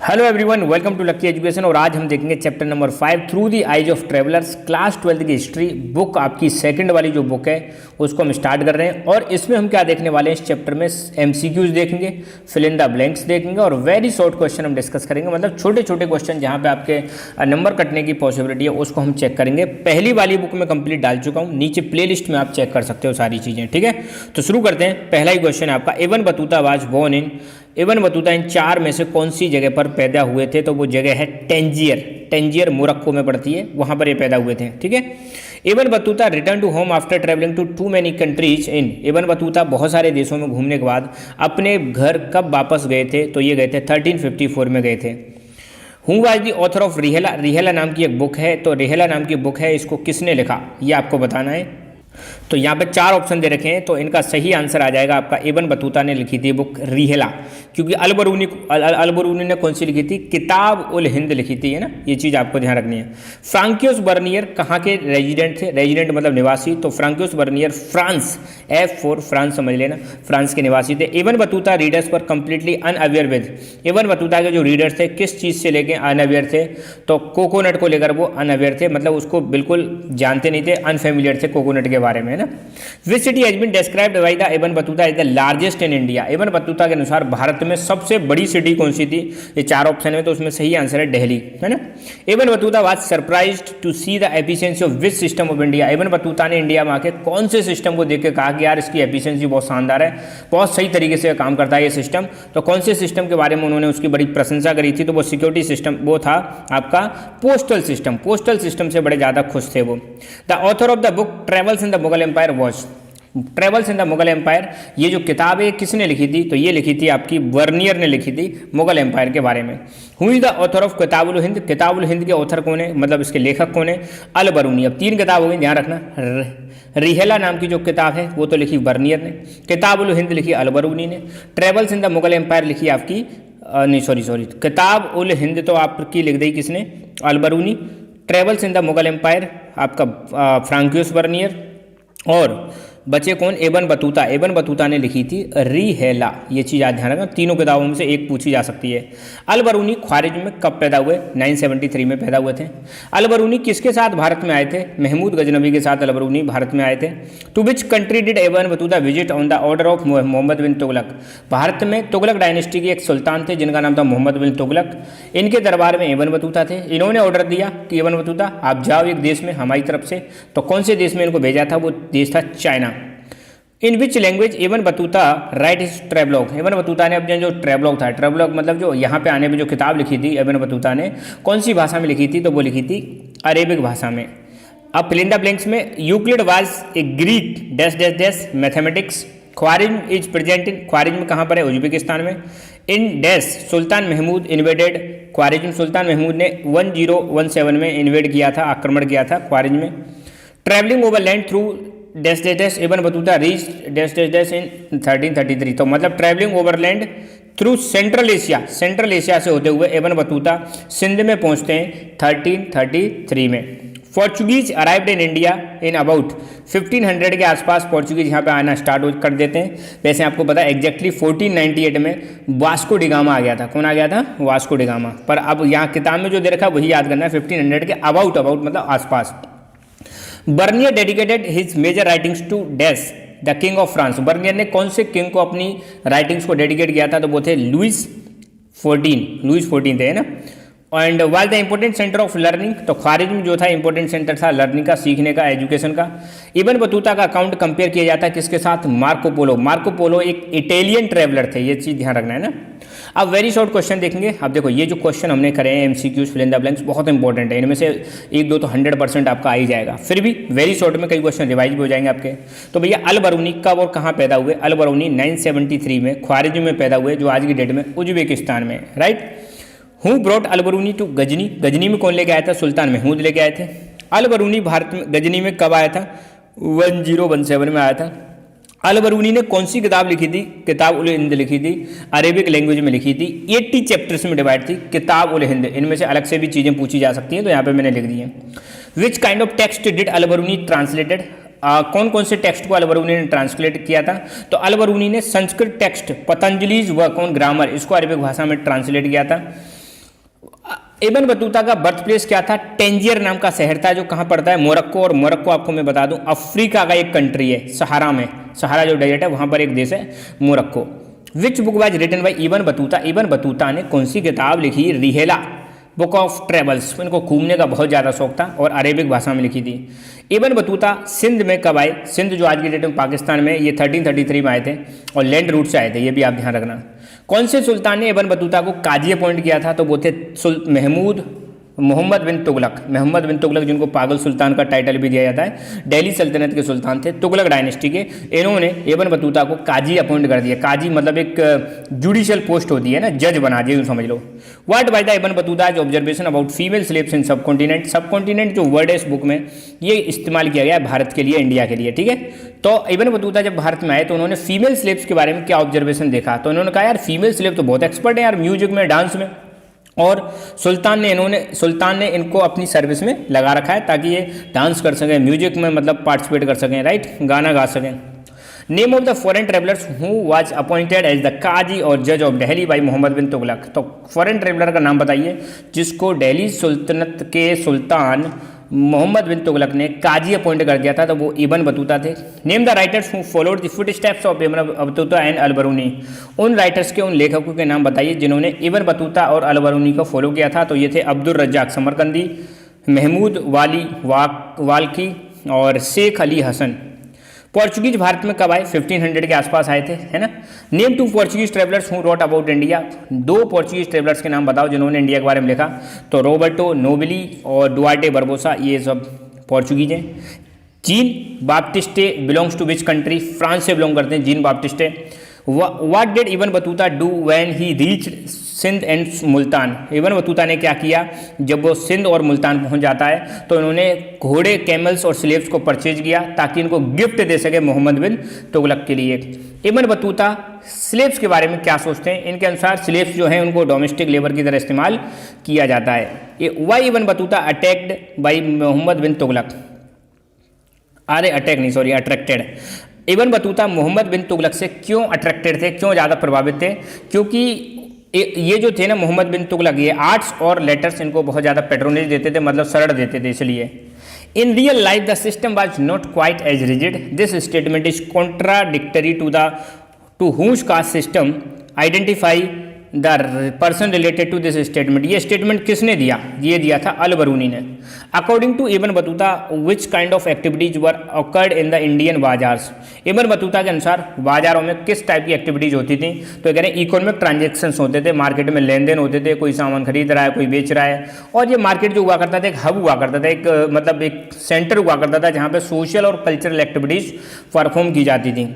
Hello everyone, welcome to Lucky Education. और आज हम देखेंगे chapter number 5 through the eyes of travellers, class 12 की हिस्ट्री बुक। आपकी सेकंड वाली जो बुक है उसको हम स्टार्ट कर रहे हैं। और इसमें हम क्या देखने वाले हैं, इस चैप्टर में एमसीक्यूज देखेंगे, फिल इन द ब्लैंक्स देखेंगे और वेरी शॉर्ट क्वेश्चन हम डिस्कस करेंगे। मतलब छोटे छोटे क्वेश्चन जहाँ पे आपके नंबर कटने की पॉसिबिलिटी है उसको हम चेक करेंगे। पहली वाली बुक में कंप्लीट डाल चुका हूँ, नीचे प्ले लिस्ट में आप चेक कर सकते हो सारी चीज़ें। ठीक है, तो शुरू करते हैं। पहला ही क्वेश्चन है आपका, Ibn Battuta was born in, इब्न बतूता इन चार में से कौन सी जगह पर पैदा हुए थे? तो वो जगह है टेंजियर। टेंजियर मोरक्को में पड़ती है, वहाँ पर ये पैदा हुए थे। ठीक है, Ibn Battuta return to home after travelling to too many countries in, ibn Battuta बहुत सारे देशों में घूमने के बाद अपने घर कब वापस गए थे? तो ये गए थे 1354 में गए थे। Who was the author of Rihla? Rihla नाम की एक बुक है, तो रिहेला नाम की बुक है, इसको किसने लिखा ये आपको बताना है। तो यहाँ पे चार ऑप्शन दे रखे हैं, तो इनका सही आंसर आ जाएगा आपका इब्न बतूता ने लिखी थी बुक रिहेला। क्योंकि अलबरूनी ने कौन सी लिखी थी? किताब उल हिंद लिखी थी, है ना, ये चीज़ आपको ध्यान रखनी है। फ्रांकियोस बर्नियर कहाँ के रेजिडेंट थे? रेजिडेंट मतलब निवासी, तो फ्रांकियोस बर्नियर फ्रांस, F4 फ्रांस समझ लेना, फ्रांस के निवासी थे। इब्न बतूता रीडर्स पर completely unaware with, ibn Battuta के जो रीडर्स थे किस चीज़ से लेके अनअवेयर थे? तो कोकोनट को लेकर वो अनअवेयर थे, मतलब उसको बिल्कुल जानते नहीं थे, अनफेमिलियर थे कोकोनट के बारे में, है ना। Which city has been described by the Ibn Battuta is the largest in India? Ibn Battuta के अनुसार भारत में सबसे बड़ी सिटी कौन सी थी? ये चार ऑप्शन है, तो उसमें सही आंसर है दिल्ली, है ना। Ibn Battuta was surprised to see the efficiency of which system of India? Ibn Battuta ने इंडिया में आके कौन से सिस्टम को देख के कहा कि यार इसकी एफिशिएंसी बहुत शानदार है, बहुत सही तरीके से काम करता है ये सिस्टम? तो कौन से सिस्टम के बारे में उन्होंने उसकी बड़ी प्रशंसा करी थी? तो वो सिक्योरिटी सिस्टम, वो था आपका पोस्टल सिस्टम। पोस्टल सिस्टम से बड़े ज़्यादा खुश थे वो। The author of the book travels in the Mughal empire was, travels in the Mughal empire, ये जो किताब है किसने लिखी थी? तो ये लिखी थी आपकी वर्नियर ने लिखी थी मुगल एम्पायर के बारे में। Who is the author of Kitabul Hind? Kitabul Hind के ऑथर कौन है, मतलब इसके लेखक कौन है? अल बरूनी। अब तीन किताब हो गई, ध्यान रखना। रिहेला नाम की जो किताब है वो तो लिखी वर्नियर ने, किताबुल हिंद लिखी अल बरूनी ने, travels in the Mughal empire लिखी आपकी नहीं सॉरी किताब उल हिंद तो आपकी लिख दी किसने? Al Biruni. Travels in the Mughal empire आपका फ्रांकियोस वर्नियर, और बचे कौन? इब्न बतूता। इब्न बतूता ने लिखी थी रिहेला। ये चीज़ आज ध्यान रखना, तीनों किताबों में से एक पूछी जा सकती है। अल बरूनी ख्वारिज में कब पैदा हुए? 973 में पैदा हुए थे। अल बरूनी किसके साथ भारत में आए थे? महमूद गजनबी के साथ अल बरूनी भारत में आए थे। To which country did Ibn Battuta visit on the order of Mohammad bin Tughlaq? Bharat में तुगलक डायनेस्टी के एक सुल्तान थे जिनका नाम था मोहम्मद बिन तुगलक, इनके दरबार में इब्न बतूता थे। इन्होंने ऑर्डर दिया कि इब्न बतूता आप जाओ एक देश में हमारी तरफ से। तो कौन से देश में इनको भेजा था? वो देश था China. In which language Ibn Battuta right is travelogue? Ibn Battuta ने अपने जो ट्रेवलॉग था, ट्रेवलॉग मतलब जो यहाँ पे आने में जो किताब लिखी थी इब्न बतूता ने, कौन सी भाषा में लिखी थी? तो वो लिखी थी अरेबिक भाषा में। अब फिल इन द ब्लैंक्स में, Euclid was a Greek dash dash dash mathematics, Khwarizm is present in, Khwarizm कहाँ पर है? उज्बेकिस्तान में। In dash sultan Mahmud invaded Khwarizm, sultan Mahmud ने 1017 में इन्वेड किया था, आक्रमण किया था ख्वारिज्म में। Travelling over land through dash dash dash Ibn Battuta reach dash dash dash in 1333, तो मतलब travelling overland through central Asia, central Asia से होते हुए इब्न बतूता सिंध में पहुंचते हैं 1333 में। Portuguese arrived in India in about 1500 के आसपास पोर्चुगीज यहाँ पे आना स्टार्ट कर देते हैं। वैसे आपको पता है एग्जैक्टली 1498 में वास्को डिगामा आ गया था। कौन आ गया था? Vasco da Gama. पर अब यहाँ किताब में जो दे रखा है वही याद करना है, 1500 के अबाउट मतलब आसपास। Bernier dedicated his major writings to dash the king of France? Bernier ने कौन से किंग को अपनी राइटिंग्स को डेडिकेट किया था? तो वो थे लुइस 14 थे, है ना। And was the important centre of learning? तो ख्वारिज्म जो था इंपॉर्टेंट सेंटर था लर्निंग का, सीखने का, एजुकेशन का। इब्न बतूता का अकाउंट कंपेयर किया जाता है किसके साथ? Marco Polo. मार्को पोलो एक इटालियन ट्रेवलर थे, ये चीज़ ध्यान रखना है ना। अब वेरी शॉर्ट क्वेश्चन देखेंगे। अब देखो ये जो क्वेश्चन हमने करे हैं MCQs fill in the blanks बहुत इंपॉर्टेंट है, इनमें से एक दो तो 100% आपका आ ही जाएगा, फिर भी वेरी शॉर्ट में कई क्वेश्चन रिवाइज भी हो जाएंगे आपके। तो भैया अल बरूनी कब और कहाँ पैदा हुए? अल बरूनी 973 में ख्वारिज्म में पैदा हुए, जो आज की डेट में उज्बेकिस्तान में, right. Who brought Al Biruni to Ghazni? Ghazni में कौन लेके आया था? सुल्तान महमूद लेके आए थे। अल बरूनी भारत में गजनी में कब आया था? 1017 में आया था। अल बरूनी ने कौन सी किताब लिखी थी? किताब उल हिंद लिखी थी, अरेबिक लैंग्वेज में लिखी थी, 80 चैप्टर्स में डिवाइड थी किताब उल हिंद। इनमें से अलग से भी चीज़ें पूछी जा सकती हैं, तो यहाँ पे मैंने लिख दी है। Which kind of text did Al Biruni translated? कौन कौन से टेक्स्ट को अल बरूनी ने ट्रांसलेट किया था? तो अल बरूनी ने Sanskrit text Patanjali's work on grammar, इसको अरबिक भाषा में ट्रांसलेट किया था। इब्न बतूता का बर्थ प्लेस क्या था? टेंजियर नाम का शहर था जो कहाँ पड़ता है? मोरक्को। और मोरक्को आपको मैं बता दूं अफ्रीका का एक कंट्री है, सहारा में, सहारा जो डेजर्ट है वहाँ पर एक देश है Morocco. Which book was written by Ibn Battuta? Ibn Battuta ने कौन सी किताब लिखी? Rihla book of travels. इनको घूमने का बहुत ज़्यादा शौक था और अरेबिक भाषा में लिखी थी। इब्न बतूता सिंध में कब आए? सिंध जो आज की डेट में पाकिस्तान में, ये 1333 में आए थे और लैंड रूट से आए थे, ये भी आप ध्यान रखना। कौन से सुल्तान ने इब्न बतूता को काजी अपॉइंट किया था? तो वो थे मोहम्मद बिन तुगलक। मोहम्मद बिन तुगलक जिनको पागल सुल्तान का टाइटल भी दिया जाता है, दिल्ली सल्तनत के सुल्तान थे, तुगलक डायनेस्टी के। इन्होंने इब्न बतूता को काजी अपॉइंट कर दिया। काजी मतलब एक जुडिशियल पोस्ट होती है ना, जज बना दिया, समझ लो। What by the Ibn Battuta observation about female slaves in subcontinent? सब कॉन्टिनेंट जो वर्ड है इस बुक में, ये इस्तेमाल किया गया है भारत के लिए, इंडिया के लिए, ठीक है। तो इब्न बतूता जब भारत में आए तो उन्होंने फीमेल स्लेव्स के बारे में क्या ऑब्जर्वेशन देखा? तो उन्होंने कहा यार फीमेल स्लेव तो बहुत एक्सपर्ट है यार म्यूजिक में, डांस में, और सुल्तान ने इनको अपनी सर्विस में लगा रखा है ताकि ये डांस कर सकें, म्यूजिक में मतलब पार्टिसिपेट कर सकें, राइट, गाना गा सकें। Name of the foreign travellers who was appointed as the qazi और जज ऑफ दिल्ली बाई मोहम्मद बिन तुगलक। तो फॉरेन ट्रेवलर का नाम बताइए जिसको दिल्ली सुल्तनत के सुल्तान मोहम्मद बिन तुगलक ने काजी अपॉइंट कर दिया था, तो वो इब्न बतूता थे। Name the writers who followed the footsteps of Ibn Battuta and Al Biruni. उन राइटर्स के, उन लेखकों के नाम बताइए जिन्होंने इब्न बतूता और अल बरूनी को फॉलो किया था। तो ये थे अब्दुल रज्जाक समरकंदी, महमूद वाली वाल्की और शेख अली हसन। पोर्चुगीज भारत में कब आए? 1500 के आसपास आए थे, है ना। Name two Portuguese travellers who wrote about India. दो पोर्चुगीज ट्रेवलर्स के नाम बताओ जिन्होंने इंडिया के बारे में लिखा। तो रॉबर्टो नोबिली और डुआर्टे बरबोसा, ये सब पोर्चुगीज हैं। Jean Baptiste belongs to which country? France से बिलोंग करते हैं Jean Baptiste. What did Ibn Battuta do when he reached Sindh and Multan? Ibn Battuta ने क्या किया जब वो सिंध और मुल्तान पहुंच जाता है? तो इन्होंने घोड़े, कैमल्स और स्लेव्स को परचेज किया ताकि इनको गिफ्ट दे सके मोहम्मद बिन तुगलक के लिए। इब्न बतूता स्लेव्स के बारे में क्या सोचते हैं? इनके अनुसार स्लेव्स जो हैं उनको डोमेस्टिक लेबर की तरह इस्तेमाल किया जाता है। Why Ibn Battuta attacked by Mohammad bin Tughlaq? अरे अटैक नहीं, सॉरी, अट्रैक्टेड। इब्न बतूता मोहम्मद बिन तुगलक से क्यों अट्रैक्टेड थे, क्यों ज़्यादा प्रभावित थे? क्योंकि ये जो थे ना मोहम्मद बिन तुगलक, ये आर्ट्स और लेटर्स इनको बहुत ज़्यादा पेट्रोनेज देते थे, मतलब शरण देते थे, इसलिए। In real life the system was not quite as rigid. This statement is contradictory to whose caste system identify the person related to this statement. ये स्टेटमेंट किसने दिया? ये दिया था अल बरूनी ने। According to Ibn Battuta which kind of activities were occurred in the Indian bazaars? Ibn Battuta के अनुसार बाजारों में किस टाइप की एक्टिविटीज होती थी? तो कह रहे हैं इकोनॉमिक ट्रांजेक्शन्स होते थे, मार्केट में लेन देन होते थे, कोई सामान खरीद रहा है, कोई बेच रहा है। और ये मार्केट जो हुआ करता था एक हब हुआ करता था, एक मतलब एक सेंटर हुआ करता था जहाँ पे सोशल और कल्चरल एक्टिविटीज परफॉर्म की जाती थी।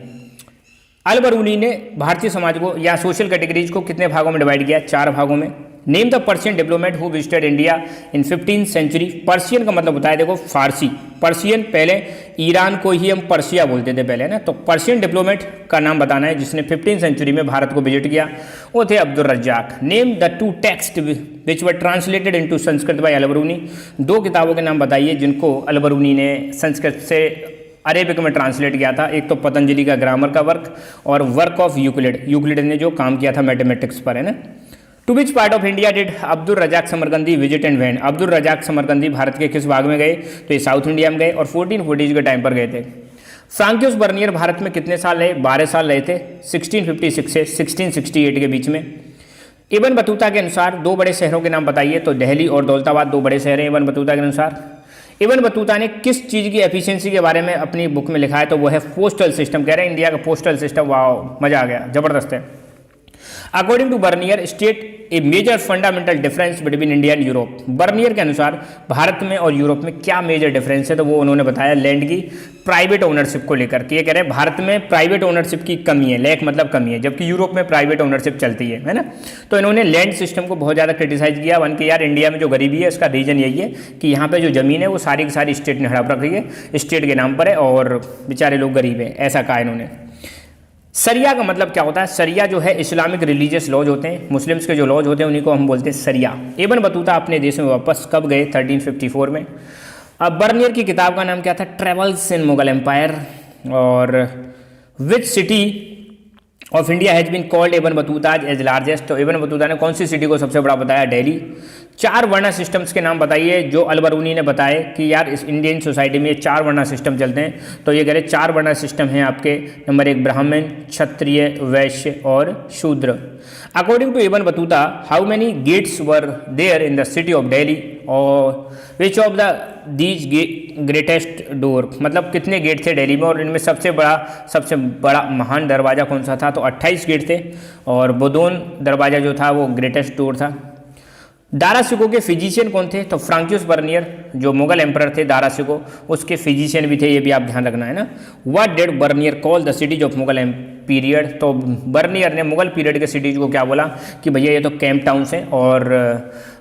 अल बरूनी ने भारतीय समाज को या सोशल कैटेगरीज को कितने भागों में डिवाइड किया? 4 भागों में। Name the Persian diplomat who visited India in 15th century. Persian का मतलब होता है देखो फारसी, पर्शियन, पहले ईरान को ही हम पर्शिया बोलते थे पहले ना। तो पर्शियन डिप्लोमेट का नाम बताना है जिसने 15th सेंचुरी में भारत को विजिट किया, वो थे Abdul Razzaq. Name the 2 text which were translated into Sanskrit by Al Biruni. 2 किताबों के नाम बताइए जिनको अल बरूनी ने संस्कृत से अरेबिक में ट्रांसलेट किया था। एक तो पतंजलि का ग्रामर का वर्क और वर्क ऑफ यूक्लिड, यूक्लिड ने जो काम किया था मैथमेटिक्स पर, है ना। To which part of India did Abdul Razzaq Samarqandi visit and when? Abdul Razzaq Samarqandi भारत के किस भाग में गए? तो ये साउथ इंडिया में गए और 1440 के टाइम पर गए थे। फ्रांकियोस बर्नियर भारत में कितने साल रहे? 12 साल रहे थे, 1656 से 1668 के बीच में। इब्न बतूता के अनुसार 2 बड़े शहरों के नाम बताइए। तो दिल्ली और दौलताबाद 2 बड़े शहर हैं इब्न बतूता के अनुसार। इब्न बतूता ने किस चीज़ की एफिशिएंसी के बारे में अपनी बुक में लिखा है? तो वो है पोस्टल सिस्टम। कह रहे हैं इंडिया का पोस्टल सिस्टम, वाह मजा आ गया, जबरदस्त है। According to Bernier state a major fundamental difference between India and Europe. Bernier के अनुसार भारत में और यूरोप में क्या मेजर डिफरेंस है? तो वो उन्होंने बताया लैंड की प्राइवेट ओनरशिप को लेकर के। ये कह रहे हैं भारत में प्राइवेट ओनरशिप की कमी है, लैक मतलब कमी है, जबकि यूरोप में प्राइवेट ओनरशिप चलती है ना। तो इन्होंने लैंड सिस्टम को बहुत ज़्यादा क्रिटिसाइज किया। वन के यार इंडिया में जो गरीबी है इसका रीजन यही है कि यहाँ पे जो ज़मीन है वो सारी की सारी स्टेट ने हड़प रखी है, स्टेट के नाम पर है और बेचारे लोग गरीब हैं, ऐसा कहा इन्होंने। सरिया का मतलब क्या होता है? सरिया जो है इस्लामिक रिलीजियस लॉज होते हैं, मुस्लिम्स के जो लॉज होते हैं उन्हीं को हम बोलते हैं सरिया। इब्न बतूता अपने देश में वापस कब गए? 1354 में। अब बर्नियर की किताब का नाम क्या था? Travels in Mughal empire. और which city of India has been called Ibn Battuta as largest. तो एबन बतूता ने कौन सी सिटी को सबसे बड़ा बताया? दिल्ली। 4 वर्णा सिस्टम्स के नाम बताइए जो अलबरूनी ने बताए कि यार इस इंडियन सोसाइटी में 4 वर्णा सिस्टम चलते हैं। तो ये कह रहे 4 वर्णा सिस्टम हैं आपके। नंबर 1 ब्राह्मण, क्षत्रिय, वैश्य और Shudra. According to Ibn Battuta how many gates were there in the city of Delhi और which of the these greatest door, मतलब कितने गेट थे दिल्ली में और इनमें सबसे बड़ा महान दरवाज़ा कौन सा था? तो 28 गेट थे और बुदोन दरवाज़ा जो था वो ग्रेटेस्ट डोर था। दारा सिको के फिजिशियन कौन थे? तो फ्रांकियस बर्नियर जो मुगल एम्परर थे दारा सिको, उसके फिजिशियन भी थे, ये भी आप ध्यान रखना है ना। What did Bernier call the cities of Mughal period? तो बर्नियर ने मुगल पीरियड के सिटीज को क्या बोला कि भैया ये तो कैंप टाउन्स हैं और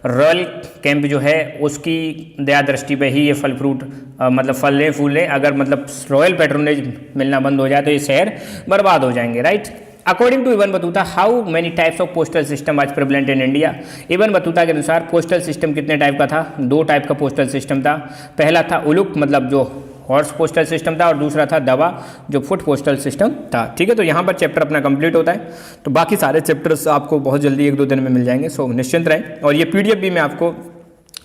रॉयल कैंप जो है उसकी दया दृष्टि पे ही ये फल फ्रूट मतलब फल फूल अगर मतलब रॉयल पैट्रोनेज मिलना बंद हो जाए तो ये शहर बर्बाद हो जाएंगे, right. According to Ibn Battuta how many types of postal system are prevalent in India? Ibn Battuta के अनुसार पोस्टल सिस्टम कितने टाइप का था? 2 टाइप का पोस्टल सिस्टम था। पहला था उलुक मतलब जो हॉर्स पोस्टल सिस्टम था और दूसरा था दवा जो फुट पोस्टल सिस्टम था। ठीक है, तो यहाँ पर चैप्टर अपना कंप्लीट होता है। तो बाकी सारे चैप्टर्स आपको बहुत जल्दी 1-2 दिन में मिल जाएंगे, सो निश्चिंत रहें। और ये PDF भी मैं आपको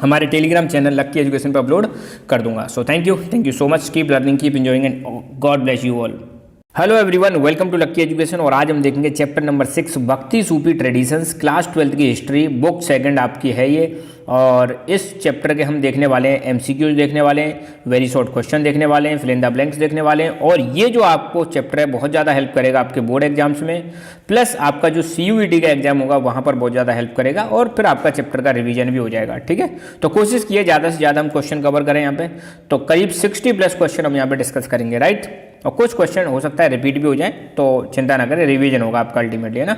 हमारे टेलीग्राम चैनल लक्की एजुकेशन पर अपलोड कर दूंगा। So thank you so much, keep learning, keep enjoying and God bless you all. Hello everyone, welcome to lucky education. और आज हम देखेंगे चैप्टर नंबर 6 भक्ति सूफी ट्रेडिशंस, क्लास 12 की हिस्ट्री, बुक 2 आपकी है ये। और इस चैप्टर के हम देखने वाले हैं MCQs देखने वाले हैं, वेरी शॉर्ट क्वेश्चन देखने वाले हैं, फिल इन द ब्लैंक्स देखने वाले हैं। और ये जो आपको चैप्टर है बहुत ज़्यादा हेल्प करेगा आपके बोर्ड एग्जाम्स में, प्लस आपका जो CUET का एग्जाम होगा वहाँ पर बहुत ज़्यादा हेल्प करेगा और फिर आपका चैप्टर का रिवीजन भी हो जाएगा। ठीक है, तो कोशिश कीजिए ज़्यादा से ज़्यादा हम क्वेश्चन कवर करें यहाँ पे। तो करीब 60+ क्वेश्चन हम यहाँ पे डिस्कस करेंगे, राइट। और कुछ क्वेश्चन हो सकता है रिपीट भी हो जाए, तो चिंता ना करें, रिवीजन होगा आपका अल्टीमेटली, है ना।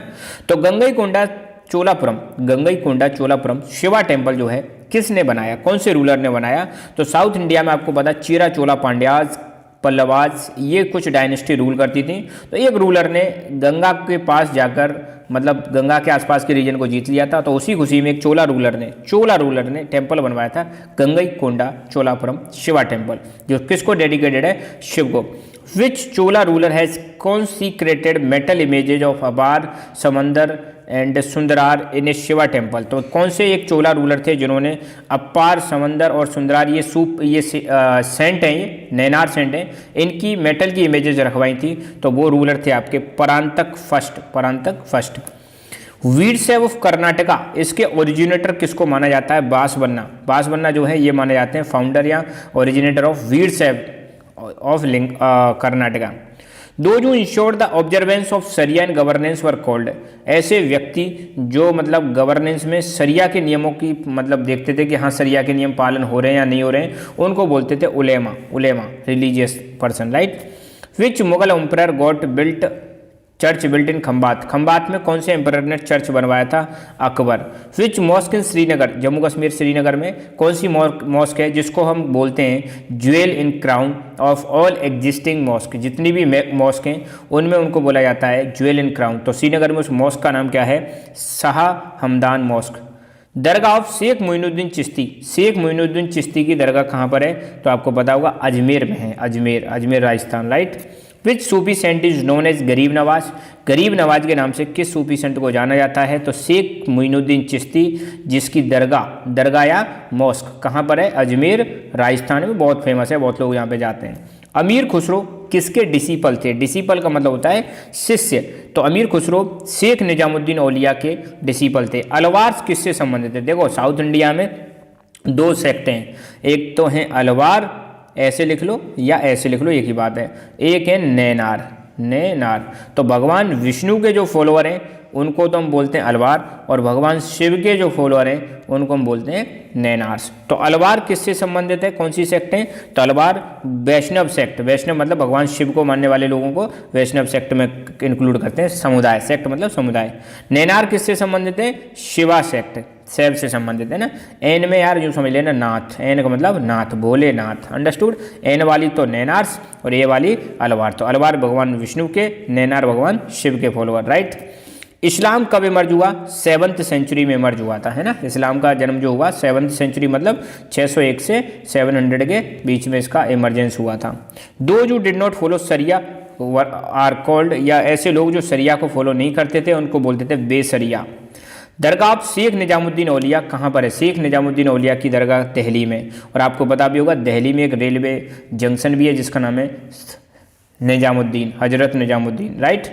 तो गंगईकोंडा चोलापुरम शिवा टेम्पल जो है किसने बनाया, कौन से रूलर ने बनाया? तो साउथ इंडिया में आपको पता चेरा चोला पांड्याज पल्लवाज ये कुछ डायनेस्टी रूल करती थी। तो एक रूलर ने गंगा के पास जाकर मतलब गंगा के आसपास के रीजन को जीत लिया था। तो उसी खुशी में एक चोला रूलर ने टेम्पल बनवाया था गंगईकोंडा चोलापुरम शिवा टेम्पल, जो किसको डेडिकेटेड है? शिव को। Which Chola ruler has consecrated metal images of Appar Sambandar and Sundarar in a Shiva temple? तो कौन से एक चोला रूलर थे जिन्होंने अपार समंदर और सुंदरार ये सेंट हैं, ये नैनार सेंट हैं, इनकी मेटल की इमेजेज रखवाई थी? तो वो रूलर थे आपके परांतक फर्स्ट। वीरशैव ऑफ कर्नाटका, इसके ओरिजिनेटर किसको माना जाता है? बासवन्ना जो है ये माने जाते हैं फाउंडर या originator of Virashaiva of Karnataka. Those who ensured the observance of sharia and governance were called, ऐसे व्यक्ति जो मतलब गवर्नेंस में सरिया के नियमों की मतलब देखते थे कि हाँ सरिया के नियम पालन हो रहे हैं या नहीं हो रहे हैं, उनको बोलते थे उलेमा, religious person, right. Which Mughal emperor got built church built in Khambat में कौन से एम्परर ने चर्च बनवाया था? Akbar. Which mosque in Srinagar, Jammu Kashmir Srinagar में कौन सी मॉस्क है जिसको हम बोलते हैं jewel in crown of all existing mosque, जितनी भी मॉस्क हैं उनमें उनको बोला जाता है ज्वेल इन क्राउन। तो श्रीनगर में उस मॉस्क का नाम क्या है? शाह हमदान मॉस्क। दरगाह ऑफ शेख मोइनुद्दीन चिश्ती की दरगाह कहाँ पर है? तो आपको पता होगा अजमेर में है, Ajmer Rajasthan, right. Which Sufi saint is known as Gharib Nawaz के नाम से किस सूफी सेंट को जाना जाता है? तो शेख मोइनुद्दीन चिश्ती, जिसकी दरगाह या मॉस्क कहाँ पर है? अजमेर राजस्थान में, बहुत फेमस है, बहुत लोग यहाँ पे जाते हैं। अमीर खुसरो किसके डिसिपल थे? डिसिपल का मतलब होता है शिष्य। तो अमीर खुसरो शेख निजामुद्दीन औलिया के डिसिपल थे। अलवार किससे संबंधित है? देखो साउथ इंडिया में 2 सेक्ट हैं, एक तो हैं अलवार, ऐसे लिख लो या ऐसे लिख लो, एक ही बात है। एक है नैनार। तो भगवान विष्णु के जो फॉलोअर हैं उनको तो हम बोलते हैं अलवार, और भगवान शिव के जो फॉलोअर हैं उनको हम बोलते हैं नैनार्स। तो अलवार किससे संबंधित है, कौन सी सेक्ट है? तो अलवार वैष्णव सेक्ट, वैष्णव मतलब भगवान शिव को मानने वाले लोगों को वैष्णव सेक्ट में इंक्लूड करते हैं, समुदाय, सेक्ट मतलब समुदाय। नैनार किससे संबंधित है? शिवा सेक्ट, शैव से संबंधित है ना। एन में यार यूँ समझ लेना नाथ, एन का मतलब नाथ, भोलेनाथ, अंडरस्टूड। एन वाली तो नैनार्स और ए वाली अलवार। तो अलवार भगवान विष्णु के, नैनार भगवान शिव के फॉलोअर, राइट। इस्लाम कब इमर्ज हुआ? 7th सेंचुरी में इमर्ज हुआ था, है ना। इस्लाम का जन्म जो हुआ 7th सेंचुरी मतलब 601 से 700 के बीच में इसका इमरजेंस हुआ था। दो जो डिड नॉट फॉलो सरिया आर कॉल्ड, या ऐसे लोग जो सरिया को फॉलो नहीं करते थे उनको बोलते थे बेसरिया। दरगाह शेख निजामुद्दीन औलिया कहाँ पर है? शेख निजामुद्दीन औलिया की दरगाह दिल्ली में। और आपको पता भी होगा दिल्ली में एक रेलवे जंक्शन भी है जिसका नाम है निजामुद्दीन, हजरत निजामुद्दीन, राइट।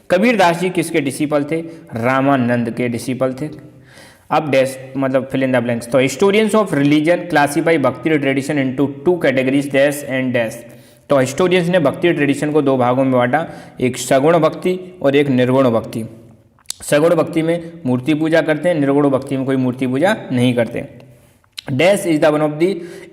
कबीर दास जी किसके डिसिपल थे? रामानंद के डिसिपल थे। अब डैश मतलब फिल इन द ब्लैंक्स। तो हिस्टोरियंस ऑफ रिलीजन क्लासीफाई भक्ति tradition into 2 categories dash and dash. तो हिस्टोरियंस ने भक्ति ट्रेडिशन को 2 भागों में बांटा, एक सगुण भक्ति और एक निर्गुण भक्ति। सगुण भक्ति में मूर्ति पूजा करते हैं, निर्गुण भक्ति में कोई मूर्ति पूजा नहीं करते। Dash is the one of the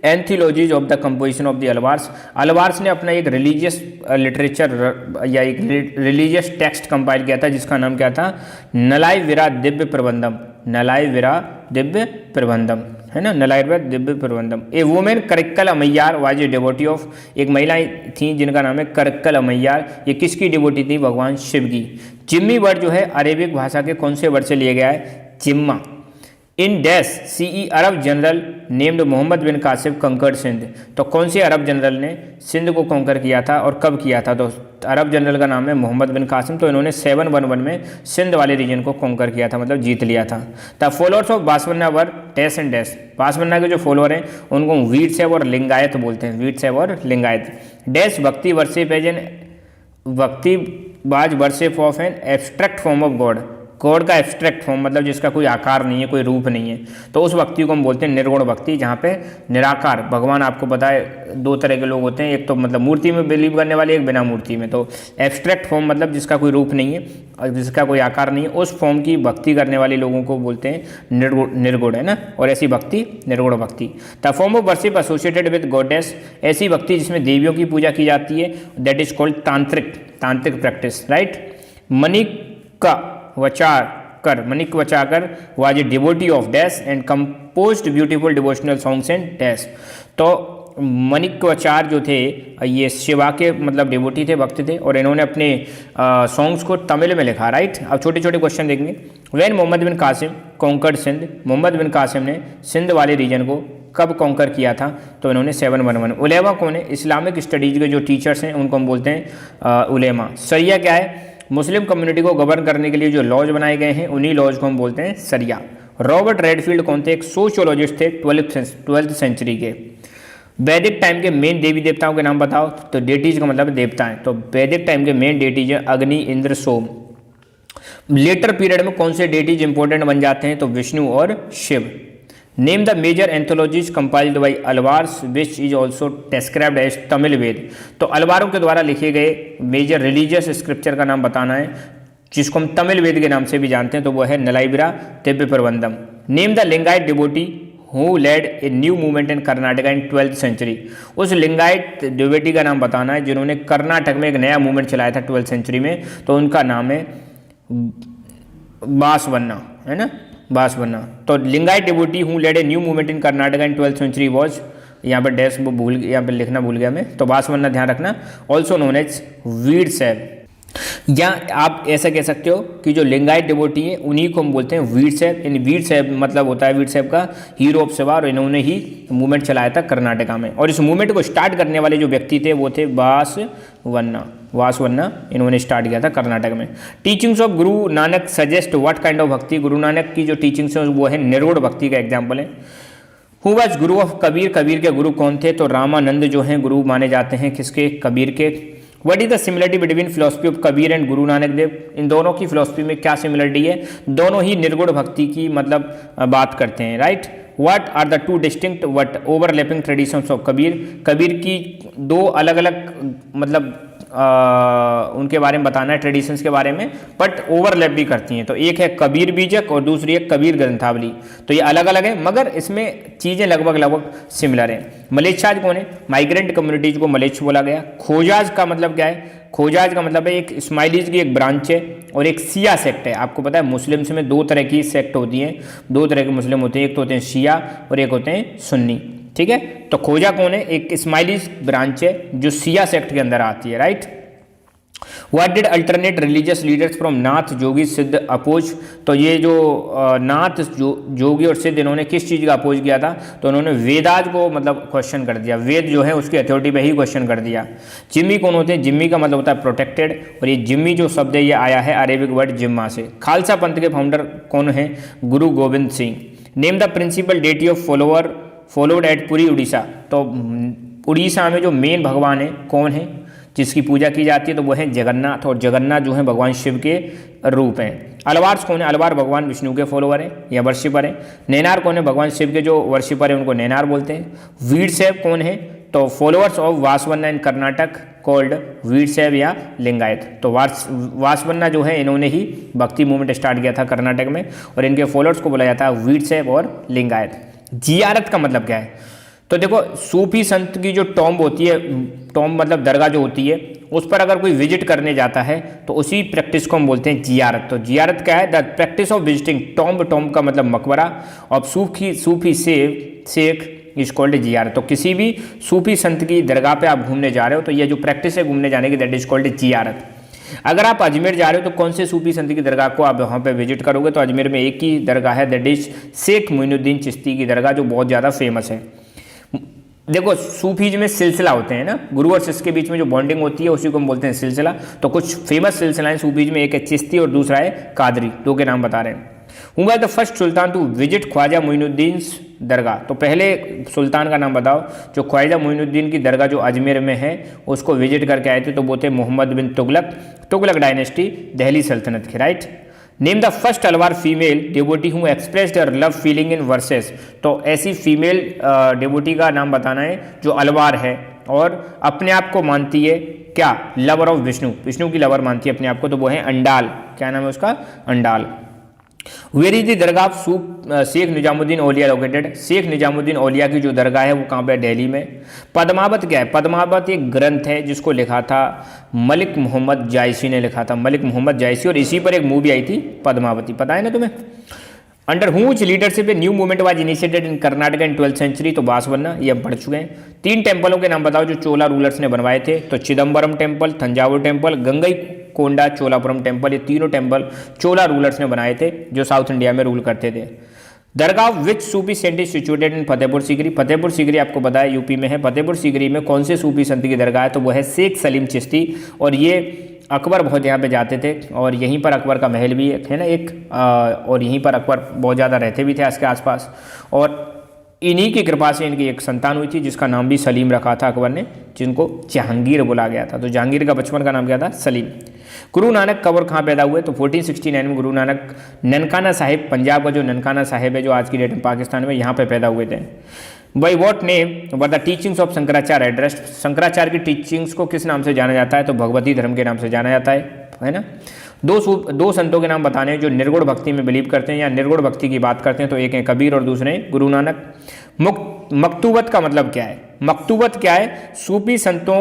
anthologies of the composition of the Alvars. Alvars ने अपना एक रिलीजियस लिटरेचर या एक रिलीजियस टेक्स्ट कंपाइल किया था जिसका नाम क्या था? नलाई विरा दिव्य प्रबंधम। नलाई विरा दिव्य प्रबंधम, है ना, Nalayira Divya Prabandham. A women Karaikkal Ammaiyar was a devotee of. एक महिला थी जिनका नाम है करक्कल अमैयार। ये किसकी डिवोटी थी? भगवान शिव की। जिम्मी वर्ड जो है अरेबिक भाषा के कौन से वर्ड से लिया गया है? जिम्मा। In dash CE Arab general named Muhammad bin Qasim conquered Sindh. तो कौन से अरब जनरल ने सिंध को कॉन्कर किया था और कब किया था? तो अरब जनरल का नाम है मोहम्मद बिन कासिम। तो इन्होंने 711 में सिंध वाले रीजन को कॉन्कर किया था, मतलब जीत लिया था। The followers of Basavanna were dash and dash. Basavanna के जो फॉलोअर हैं उनको वीरशैव और लिंगायत बोलते हैं, वीरशैव और लिंगायत। डैश भक्ति वर्शिप एज एन भक्ति बाज worship of an abstract form of God. God का एब्स्ट्रैक्ट फॉर्म मतलब जिसका कोई आकार नहीं है, कोई रूप नहीं है, तो उस भक्ति को हम बोलते हैं निर्गुण भक्ति, जहाँ पे निराकार भगवान। आपको पता है 2 तरह के लोग होते हैं, एक तो मतलब मूर्ति में बिलीव करने वाले, एक बिना मूर्ति में। तो एब्स्ट्रैक्ट फॉर्म मतलब जिसका कोई रूप नहीं है और जिसका कोई आकार नहीं है, उस फॉर्म की भक्ति करने वाले लोगों को बोलते हैं निर्गुण, है ना। और ऐसी भक्ति निर्गुण भक्ति। The form of worship associated with goddess, ऐसी भक्ति जिसमें देवियों की पूजा की जाती है, that is called tantric practice, right. Manikkavachakar was a devotee of dash and composed beautiful devotional songs and dash. तो मणिकवाचार जो थे ये शिवा के मतलब डिवोटी थे, भक्त थे, और इन्होंने अपने सॉन्ग्स को तमिल में लिखा, राइट। अब छोटे छोटे क्वेश्चन देखेंगे। When Mohammad bin Qasim conquered Sindh, Mohammad बिन कासिम ने सिंध वाले रीजन को कब कॉन्कर किया था? तो इन्होंने 711। उलेमा कौन है? इस्लामिक स्टडीज़ के जो टीचर्स हैं उनको हम बोलते हैं उलेमा। सरिया क्या है? मुस्लिम कम्युनिटी को गवर्न करने के लिए जो लॉज बनाए गए हैं उन्हीं लॉज को हम बोलते हैं सरिया। रॉबर्ट रेडफील्ड कौन थे? एक सोशियोलॉजिस्ट थे 12th सेंचुरी के। वैदिक टाइम के मेन देवी देवताओं के नाम बताओ। तो डेटीज का मतलब देवता है, तो वैदिक टाइम के मेन डेटीज है अग्नि, इंद्र, सोम। लेटर पीरियड में कौन से डेटीज इंपॉर्टेंट बन जाते हैं? तो विष्णु और Shiv. Name the major anthologies compiled by Alvars which is also described as Tamil Veda. तो अलवारों के द्वारा लिखे गए मेजर रिलीजियस स्क्रिप्चर का नाम बताना है जिसको हम तमिल वेद के नाम से भी जानते हैं, तो वो है Nalayira Divya Prabandham. Name the Lingayat devotee who led a new movement in Karnataka in 12th century. उस लिंगायत डिवोटी का नाम बताना है जिन्होंने कर्नाटक में एक नया मूवमेंट चलाया था 12th सेंचुरी में, तो उनका नाम है बासवन्ना, है ना, बासवन्ना। तो Lingayat devotee who led a new movement in Karnataka in 12th century was, यहाँ पर डैश वो यहाँ पर लिखना भूल गया मैं, तो बासवन्ना ध्यान रखना। ऑल्सो नोन एज वीरशैव, या आप ऐसा कह सकते हो कि जो लिंगायत डिवोटी हैं उन्हीं को हम बोलते हैं वीरशैव। इन वीरशैव मतलब होता है वीरशैव का हीरो ऑफ शिवा, और इन्होंने ही मूवमेंट चलाया था कर्नाटका में। और इस मूवमेंट को स्टार्ट करने वाले जो व्यक्ति थे वो थे बासवन्ना, इन्होंने स्टार्ट किया था कर्नाटक में। Teachings of Guru Nanak suggest what kind of भक्ति। गुरु नानक की जो टीचिंग्स है वो है निर्गुण भक्ति का एग्जाम्पल है। Who was Guru of Kabir, Kabir के गुरु कौन थे? तो रामानंद जो हैं गुरु माने जाते हैं किसके? कबीर के। What is the similarity between philosophy of Kabir and Guru Nanak Dev? इन दोनों की फिलोसफी में क्या सिमिलरिटी है? दोनों ही निर्गुण भक्ति की मतलब बात करते हैं, right. What are the 2 distinct but overlapping traditions of Kabir? Kabir की 2 अलग अलग मतलब उनके बारे में बताना है, ट्रेडिशंस के बारे में, बट ओवरलैप भी करती हैं। तो एक है कबीर बीजक और दूसरी है कबीर ग्रंथावली। तो ये अलग अलग है मगर इसमें चीज़ें लगभग सिमिलर हैं। मलेच्छाज कौन है? माइग्रेंट कम्युनिटीज को मलेच्छ बोला गया। खोजाज का मतलब क्या है? खोजाज का मतलब है एक इस्माइलीज की एक ब्रांच है और एक शिया सेक्ट है। आपको पता है मुस्लिम्स में 2 तरह की सेक्ट होती हैं, 2 तरह के मुस्लिम होते हैं, एक तो होते हैं शिया और एक होते हैं सुन्नी, ठीक है। तो खोजा कौन है? एक इस्माइली ब्रांच है जो शिया सेक्ट के अंदर आती है, right. What did alternate religious leaders from Nath Jogi Siddh oppose. तो ये जो नाथ जोगी और सिद्ध इन्होंने किस चीज़ का अपोज किया था, तो उन्होंने वेदाज को मतलब क्वेश्चन कर दिया, वेद जो है उसकी अथॉरिटी पे ही क्वेश्चन कर दिया। जिम्मी कौन होते हैं, जिम्मी का मतलब होता है प्रोटेक्टेड, और ये जिम्मी जो शब्द है ये आया है अरेबिक वर्ड जिम्मा से। खालसा पंथ के फाउंडर कौन है, Guru Gobind Singh. Name the principal deity of followed at Puri Orissa. तो उड़ीसा में जो मेन भगवान है कौन है जिसकी पूजा की जाती है, तो वो है जगन्नाथ, और जगन्नाथ जो है भगवान शिव के रूप हैं। अलवार्स कौन है, अलवार भगवान विष्णु के फॉलोवर हैं या वर्शिपर हैं। नैनार कौन है, भगवान शिव के जो वर्शिपर हैं उनको नैनार बोलते हैं। वीरशैव कौन है, तो followers of Basavanna in Karnataka called Virashaiva या लिंगायत। तो वासवन्ना जो है इन्होंने ही भक्ति मूवमेंट स्टार्ट किया था कर्नाटक में, और इनके फॉलोअर्स को बोला जाता है वीरशैव और लिंगायत। जियारत का मतलब क्या है, तो देखो सूफी संत की जो टॉम्ब होती है, टॉम्ब मतलब दरगाह जो होती है, उस पर अगर कोई विजिट करने जाता है तो उसी प्रैक्टिस को हम बोलते हैं जियारत। तो जियारत क्या है, the practice of visiting tomb, tomb का मतलब मकबरा, और सूफी शेख इज कॉल्ड जियारत। तो किसी भी सूफी संत की दरगाह पे आप घूमने जा रहे हो तो ये जो प्रैक्टिस है घूमने जाने की, दैट इज कॉल्ड जियारत। अगर आप अजमेर जा रहे हो तो कौन से सूफी संत की दरगाह को आप वहाँ पे विजिट करोगे, तो अजमेर में एक ही दरगाह है, दैट इज शेख मोइनुद्दीन चिश्ती की दरगाह, जो बहुत ज़्यादा फेमस है। देखो सूफीज में सिलसिला होते हैं ना, गुरु और शिष्य के बीच में जो बॉन्डिंग होती है उसी को हम बोलते हैं सिलसिला। तो कुछ फेमस सिलसिलाएं सूफीज में, एक है चिश्ती और दूसरा है कादरी, दो के नाम बता रहे हैं। Who was the first sultan to visit Khwaja Moinuddin dargah. तो पहले सुल्तान का नाम बताओ जो ख्वाजा मोइनुद्दीन की दरगाह जो अजमेर में है उसको विजिट करके आए थे, तो वो थे मोहम्मद बिन तुगलक डायनेस्टी, दिल्ली सल्तनत के, right. Name the first Alvar female devotee who expressed her love feeling in verses. तो ऐसी फीमेल डिवोटी का नाम बताना है जो अलवार है और अपने आप को मानती है क्या, लवर ऑफ विष्णु, विष्णु की लवर मानती है अपने आप को, तो वो है अंडाल। क्या नाम है उसका, Andal. Where is the dargah of Sheikh Nizamuddin Auliya located. Sheikh Nizamuddin Auliya की जो दरगाह है वो कहाँ पे है, दिल्ली में। पद्मावत क्या है, पद्मावत एक ग्रंथ है जिसको लिखा था मलिक मोहम्मद जायसी ने लिखा था, मलिक मोहम्मद जायसी, और इसी पर एक मूवी आई थी पद्मावती, पता है ना तुम्हें। Under which leadership a new movement was initiated in Karnataka in 12th century. तो वासवन्ना ये हम पढ़ चुके हैं। 3 टेम्पलों के नाम बताओ जो चोला रूलर्स ने बनवाए थे, तो चिदम्बरम टेम्पल, तंजावुर टेम्पल, गंगई कोंडा चोलापुरम टेम्पल, ये तीनों टेम्पल चोला रूलर्स ने बनाए थे जो साउथ इंडिया में रूल करते थे। Dargah which Sufi saint is situated in Fatehpur Sikri. Fatehpur Sikri आपको पता है यूपी में है। फतेहपुर सीकरी में कौन से सूफी संत की दरगाह है, तो वो है शेख सलीम चिश्ती, और ये अकबर बहुत यहाँ पे जाते थे, और यहीं पर अकबर का महल भी है ना एक, और यहीं पर अकबर बहुत ज़्यादा रहते भी थे इसके आसपास, और इन्हीं की कृपा से इनकी एक संतान हुई थी जिसका नाम भी सलीम रखा था अकबर ने, जिनको जहांगीर बोला गया था। तो जहांगीर का बचपन का नाम क्या था, सलीम। गुरु नानक कब और कहाँ पैदा हुए, तो 1469 में गुरु नानक ननकाना साहिब, पंजाब का जो ननकाना साहिब है जो आज की डेट में पाकिस्तान में, यहाँ पे पैदा हुए थे। By what name were the teachings of Shankaracharya addressed. Shankaracharya की टीचिंग्स को किस नाम से जाना जाता है, तो भगवती धर्म के नाम से जाना जाता है ना। दो संतों के नाम बताने जो निर्गुण भक्ति में बिलीव करते हैं या निर्गुण भक्ति की बात करते हैं, तो एक है कबीर और दूसरे हैं गुरु नानक। मकतूबत का मतलब क्या है, मकतूबत क्या है, सूफी संतों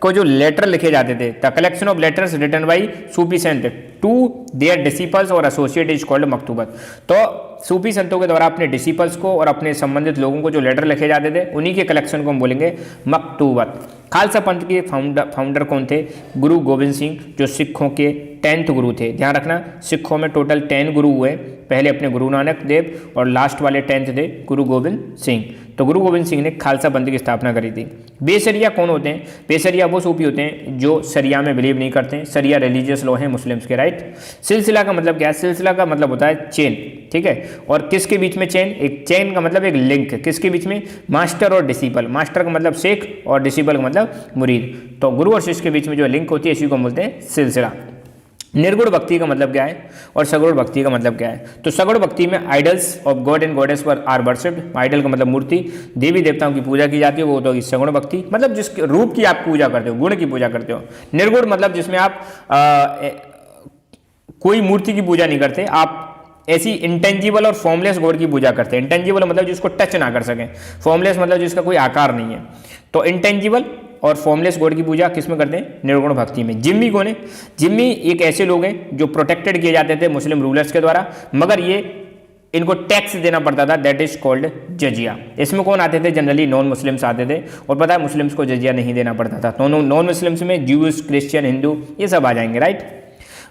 को जो लेटर लिखे जाते थे, the collection of letters written by Sufi saint to their disciples और एसोसिएट इज कॉल्ड मकतूबत। तो सूफी संतों के द्वारा अपने डिसिपल्स को और अपने संबंधित लोगों को जो लेटर लिखे जाते थे उन्हीं के कलेक्शन को हम बोलेंगे मकतूबत। खालसा पंथ के फाउंडर कौन थे, गुरु गोविंद सिंह, जो सिखों के 10th गुरु थे। ध्यान रखना सिखों में टोटल 10 गुरु हुए, पहले अपने गुरु नानक देव और लास्ट वाले 10th थे गुरु गोविंद सिंह। तो गुरु गोविंद सिंह ने खालसा पंथ की स्थापना करी थी। बेसरिया कौन होते हैं, बेसरिया वो सूफी होते हैं जो सरिया में बिलीव नहीं करते हैं, सरिया रिलीजियस लॉ है मुस्लिम्स के, राइट। सिलसिला का मतलब क्या है, सिलसिला का मतलब होता है चेन, ठीक है। और किसके बीच में चेन, एक चेन का मतलब एक लिंक, किसके बीच में, मास्टर और डिसिपल, मास्टर का मतलब शेख और डिसिपल का मतलब मुरीद। तो गुरु और शिष्य के बीच में जो लिंक होती है इसी को बोलते हैं सिलसिला। निर्गुण भक्ति का मतलब क्या है और सगुण भक्ति का मतलब क्या है, तो सगुण भक्ति में idols of God and goddess पर आर वर्शिप्ड। आइडल का मतलब मूर्ति, देवी देवताओं की पूजा की जाती है, वो तो सगुण भक्ति, मतलब जिस रूप की आप पूजा करते हो, गुण की पूजा करते हो। निर्गुण मतलब जिसमें आप कोई मूर्ति की पूजा नहीं करते, आप ऐसी इंटेंजिबल और फॉर्मलेस गॉड की पूजा करते हैं। इंटेंजिबल मतलब जिसको टच ना कर सकें, फॉर्मलेस मतलब जिसका कोई आकार नहीं है। तो इंटेंजिबल और फॉर्मलेस गॉड की पूजा किस में करते हैं, निर्गुण भक्ति में। जिम्मी कौन है, जिम्मी एक ऐसे लोग हैं जो प्रोटेक्टेड किए जाते थे मुस्लिम रूलर्स के द्वारा, मगर ये इनको टैक्स देना पड़ता था, दैट इज कॉल्ड जजिया। इसमें कौन आते थे? जनरली नॉन मुस्लिम्स आते थे, और पता है मुस्लिम्स को जजिया नहीं देना पड़ता था। तो नॉन मुस्लिम्स में ज्यूज, क्रिश्चियन, हिंदू ये सब आ जाएंगे, right.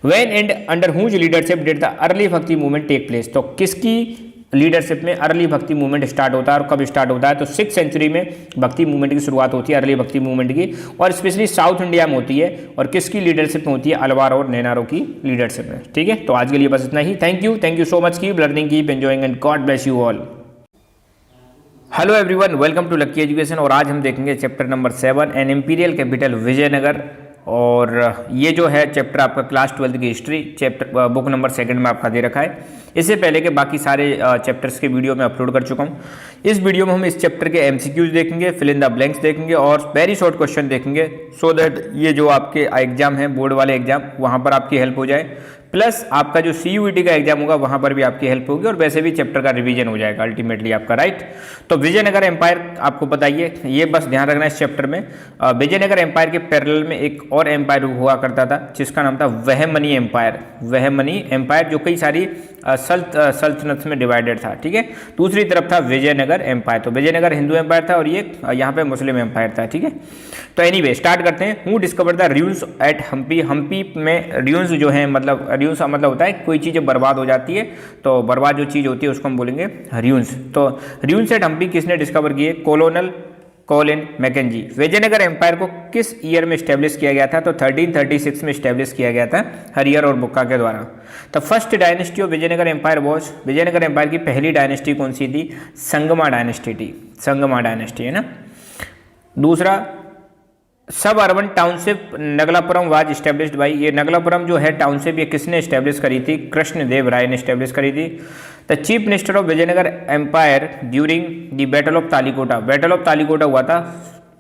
When and under whose leadership did the early bhakti movement take place? तो किसकी लीडरशिप में अर्ली भक्ति मूवमेंट स्टार्ट होता है और कब स्टार्ट होता है? तो 6th सेंचुरी में भक्ति मूवमेंट की शुरुआत होती है, अर्ली भक्ति मूवमेंट की, और स्पेशली साउथ इंडिया में होती है। और किसकी लीडरशिप में होती है? अलवार और नैनारो की लीडरशिप में। ठीक है, तो आज के लिए बस इतना ही। Thank you so much, keep learning, keep enjoying and God bless you all. Hello everyone, welcome to Lucky Education. और आज हम देखेंगे chapter number 7 an imperial capital Vijayanagar. और ये जो है चैप्टर आपका क्लास 12 की हिस्ट्री चैप्टर बुक नंबर 2 में आपका दे रखा है। इससे पहले के बाकी सारे चैप्टर्स के वीडियो मैं अपलोड कर चुका हूँ। इस वीडियो में हम इस चैप्टर के MCQs देखेंगे, फिल इन द ब्लैंक्स देखेंगे और वेरी शॉर्ट क्वेश्चन देखेंगे, सो दैट ये जो आपके एग्जाम है, बोर्ड वाले एग्जाम, वहाँ पर आपकी हेल्प हो जाए। प्लस आपका जो CUET का एग्जाम होगा वहाँ पर भी आपकी हेल्प होगी, और वैसे भी चैप्टर का रिवीजन हो जाएगा अल्टीमेटली आपका, राइट। तो विजयनगर एम्पायर आपको बताइए, ये बस ध्यान रखना इस चैप्टर में। विजयनगर एम्पायर के पैरेलल में एक और एम्पायर हुआ करता था जिसका नाम था वहमनी एम्पायर। वहमनी एम्पायर जो कई सारी सल्तनत में डिवाइडेड था, ठीक है। दूसरी तरफ था विजयनगर एम्पायर। तो विजयनगर हिंदू एम्पायर था और ये यहाँ पे मुस्लिम एम्पायर था, ठीक है। तो एनीवे स्टार्ट करते हैं। Who discover the ruins at Hampi? Hampi में र्यून्स जो है, मतलब र्यून्स का मतलब होता है कोई चीज़ बर्बाद हो जाती है, तो बर्बाद जो चीज़ होती है उसको हम बोलेंगे र्यून्स। तो र्यून्स एट हम्पी किसने डिस्कवर किए? Colonel Colin Mackenzie. Vijayanagar empire को किस ईयर में स्टैब्लिश किया गया था? तो 1336 में स्टैब्लिश किया गया था हरिहर और बुक्का के द्वारा। The first dynasty of Vijayanagar empire was? Vijayanagar empire की पहली डायनेस्टी कौन सी थी? संगमा डायनेस्टी थी। संगमा डायनेस्टी है ना। दूसरा, suburban township Nagalapuram was established by? ये नगलापुरम जो है टाउनशिप, ये किसने स्टैब्लिश करी थी? कृष्णदेव राय ने स्टैब्लिश करी थी। The chief minister of Vijayanagar empire during the battle of Talikota? Battle of Talikota हुआ था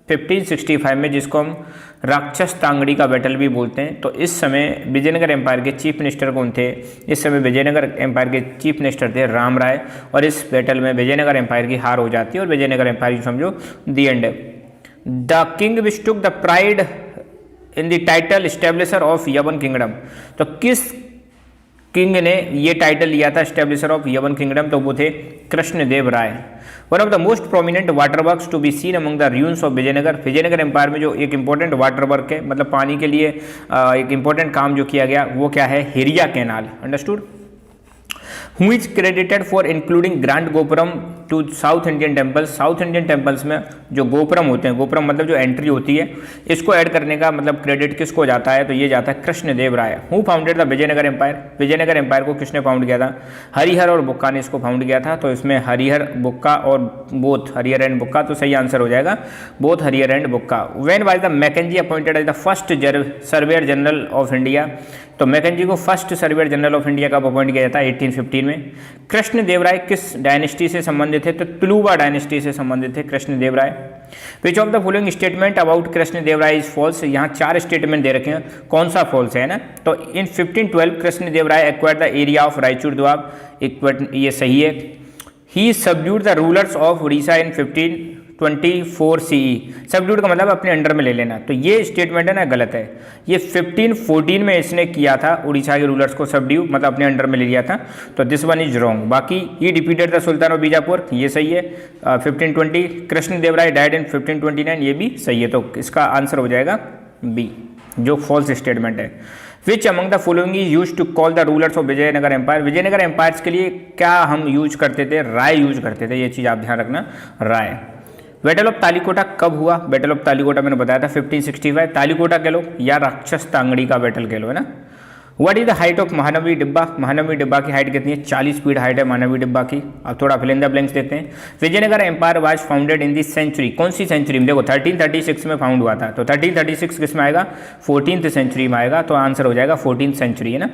1565 में, जिसको हम राक्षस तांगड़ी का बैटल भी बोलते हैं। तो इस समय विजयनगर एम्पायर के चीफ मिनिस्टर कौन थे? इस समय विजयनगर एम्पायर के चीफ मिनिस्टर थे राम राय, और इस बैटल में विजयनगर एम्पायर की हार हो जाती है और विजयनगर एम्पायर समझो द एंड है। The king which took the pride in the title establisher of Yavana kingdom? तो किस किंग ने ये टाइटल लिया था स्टैब्लिशर ऑफ यवन किंगडम? तो वो थे Krishnadeva Raya. One of the most prominent water works to be seen among the ruins of Vijayanagar? Vijayanagar empire में जो एक इंपॉर्टेंट वाटर वर्क है, मतलब पानी के लिए एक इंपॉर्टेंट काम जो किया गया, वो क्या है? Hiriya canal. Understood. Who is credited for including grand gopuram to South Indian temples? South Indian temples में जो गोपुरम होते हैं, गोपुरम मतलब जो एंट्री होती है, इसको ऐड करने का मतलब क्रेडिट किसको जाता है? तो ये जाता है Krishnadeva Raya. Who founded the Vijayanagar empire? Vijayanagar empire को किसने फाउंड किया था? हरिहर और बुक्का ने इसको फाउंड किया था। तो इसमें हरिहर, बुक्का और बोथ, हरिहर एंड बुक्का, तो सही आंसर हो जाएगा both Harihara and Bukka. When was the Mackenzie appointed as the first surveyor general of India? तो मैकेंजी को first surveyor general of India कब अपॉइंट किया जाता है? 1815 में। कृष्णदेव राय किस डायनेस्टी से संबंधित थे? तो तुलुवा डायनेस्टी से संबंधित थे Krishnadeva Raya. Which of the following statement about Krishnadeva Raya is false? यहाँ 4 स्टेटमेंट दे रखे हैं, कौन सा फॉल्स है ना? तो in 1512 Krishnadeva Raya acquired the area of Raichur Doab, ये सही है। He subdued the rulers of Orissa in 1524 CE। Subdued का मतलब अपने अंडर में ले लेना, तो ये स्टेटमेंट है ना गलत है। ये 1514 में इसने किया था, उड़ीसा के रूलर्स को सबड्यू मतलब अपने अंडर में ले लिया था, तो दिस वन इज रॉन्ग। बाकी ये defeated the sultan of Bijapur, ये सही है 1520। कृष्णदेव राय डाइड इन 1529, ये भी सही है। तो इसका आंसर हो जाएगा बी, जो फॉल्स स्टेटमेंट है। Which among the following is use to call the rulers of Vijayanagar empire? Vijayanagara empires के लिए क्या हम यूज करते थे? राय यूज करते थे, ये चीज़ आप ध्यान रखना, राय। बैटल ऑफ तालीकोटा कब हुआ? बैटल ऑफ तालीकोटा मैंने बताया था 1565। तालीकोटा कह लो या राक्षस तांगड़ी का बैटल कह लो, है ना। What is the height of Mahanavami Dibba? Mahanavami डिब्बा की हाइट कितनी है? 40 फीट हाइट है महानवी डिब्बा की। अब थोड़ा फिल इन द ब्लैंक्स देखते हैं। Vijayanagara empire was founded in this century? कौन सी सेंचुरी में? देखो 1336 में फाउंड हुआ था, तो 1336 किस में आएगा? 14th सेंचुरी में आएगा, तो आंसर हो जाएगा 14th सेंचुरी, है ना।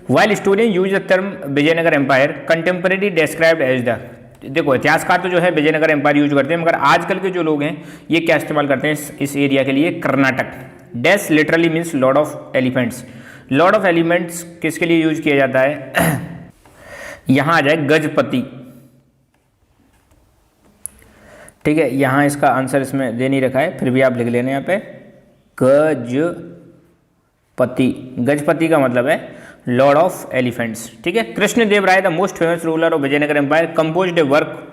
While historian use the term Vijayanagara empire contemporary described as the? देखो इतिहासकार तो जो है विजयनगर एम्पायर यूज करते हैं, मगर आजकल के जो लोग हैं ये क्या इस्तेमाल करते हैं इस एरिया के लिए? Karnataka. Dash literally means Lord of elephants. Lord of elephants किसके लिए यूज किया जाता है? यहां आ जाए गजपति, ठीक है। यहां इसका आंसर इसमें दे नहीं रखा है, फिर भी आप लिख लेना यहाँ पे गजपति। गजपति का मतलब है लॉर्ड ऑफ एलिफेंट्स। ठीक है, Krishnadeva Raya the most famous ruler of Vijayanagar empire composed a work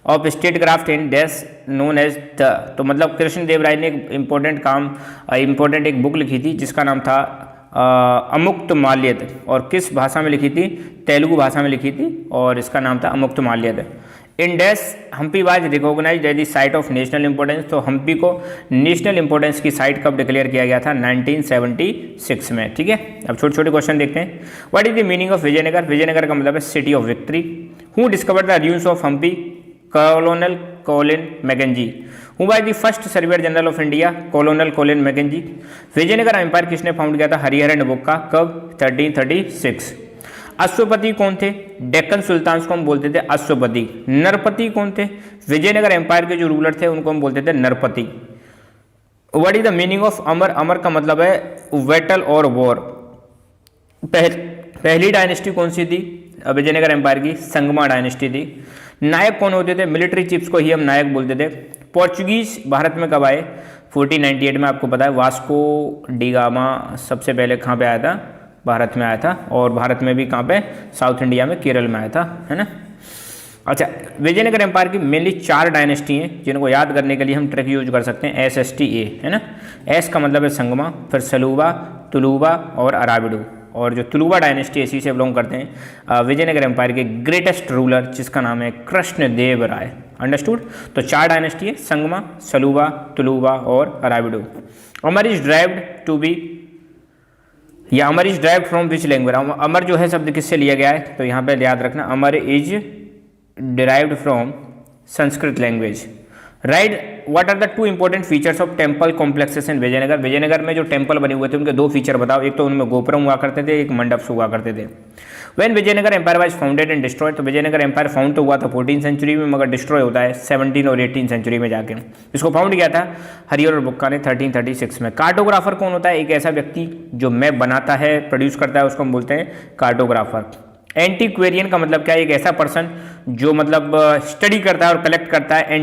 of statecraft in dash known as the. तो मतलब कृष्णदेव राय ने एक इम्पोर्टेंट एक बुक लिखी थी जिसका नाम था अमुक्तमाल्यद, और किस भाषा में लिखी थी? तेलुगु भाषा में लिखी थी, और इसका नाम था Amuktamalyada. In dash Hampi was recognized as the site of national importance. तो हम्पी को नेशनल इंपॉर्टेंस की साइट कब डिक्लेयर किया गया था? 1976 में। ठीक है, अब छोटे छोटे क्वेश्चन देखते हैं। What is the meaning of Vijayanagar? Vijayanagar का मतलब है city of victory. Who discovered the ruins of Hampi? Colonel Colin Mackenzie. Who was the first surveyor general of India? Colonel Colin Mackenzie. Vijayanagar empire किसने फाउंड किया था? हरिहरन बुक्का। कब? 1336। अश्वपति कौन थे? डेक्कन सुल्तान्स को हम बोलते थे अश्वपति। नरपति कौन थे? विजयनगर एम्पायर के जो रूलर थे उनको हम बोलते थे Narapati. What is the meaning of amara? Amara का मतलब है बैटल और वॉर। पहली डायनेस्टी कौन सी थी विजयनगर एम्पायर की? संगमा डायनेस्टी थी। नायक कौन होते थे? मिलिट्री चीफ्स को ही हम नायक बोलते थे। पोर्चुगीज भारत में कब आए? 1498 में। आपको पता है वास्को डी गामा सबसे पहले कहाँ पे आया था? भारत में आया था, और भारत में भी कहाँ पे? साउथ इंडिया में, केरल में आया था, है ना। अच्छा, विजयनगर एम्पायर की मेनली 4 डायनेस्टी हैं जिनको याद करने के लिए हम ट्रिक यूज कर सकते हैं, SSTA, है ना। एस का मतलब है संगमा, फिर सलूबा, तुलुबा और अराबिडू। और जो तुलुबा डायनेस्टी इसी से बिलोंग करते हैं। विजयनगर एम्पायर के ग्रेटेस्ट रूलर जिसका नाम है कृष्णदेव राय। अंडरस्टूड? तो 4 डायनेस्टी है, संगमा, सलूबा, तुलुबा और Aravidu. Amara is derived to be, या amara is derived from which language? Amara जो है शब्द किससे लिया गया है? तो यहाँ पे याद रखना, amara is derived from Sanskrit language. Right, what are the 2 important features of temple complexes in Vijayanagar? Vijayanagar में जो टेम्पल बने हुए थे उनके 2 फीचर बताओ। एक तो उनमें गोपुरम हुआ करते थे, एक मंडप हुआ करते थे। When Vijayanagara empire was founded and destroyed? तो विजयनगर एम्पायर फाउंड तो हुआ था 14th सेंचुरी में, मगर डिस्ट्रॉय होता है 17 और 18 सेंचुरी में जाके। इसको फाउंड किया था हरिहर बुक्का ने 1336 में। कार्टोग्राफर कौन होता है? एक ऐसा व्यक्ति जो मैप बनाता है, प्रोड्यूस करता है, उसको हम बोलते हैं कार्टोग्राफर। एंटीक्वेरियन का मतलब क्या है? एक ऐसा पर्सन जो मतलब स्टडी करता है और कलेक्ट करता है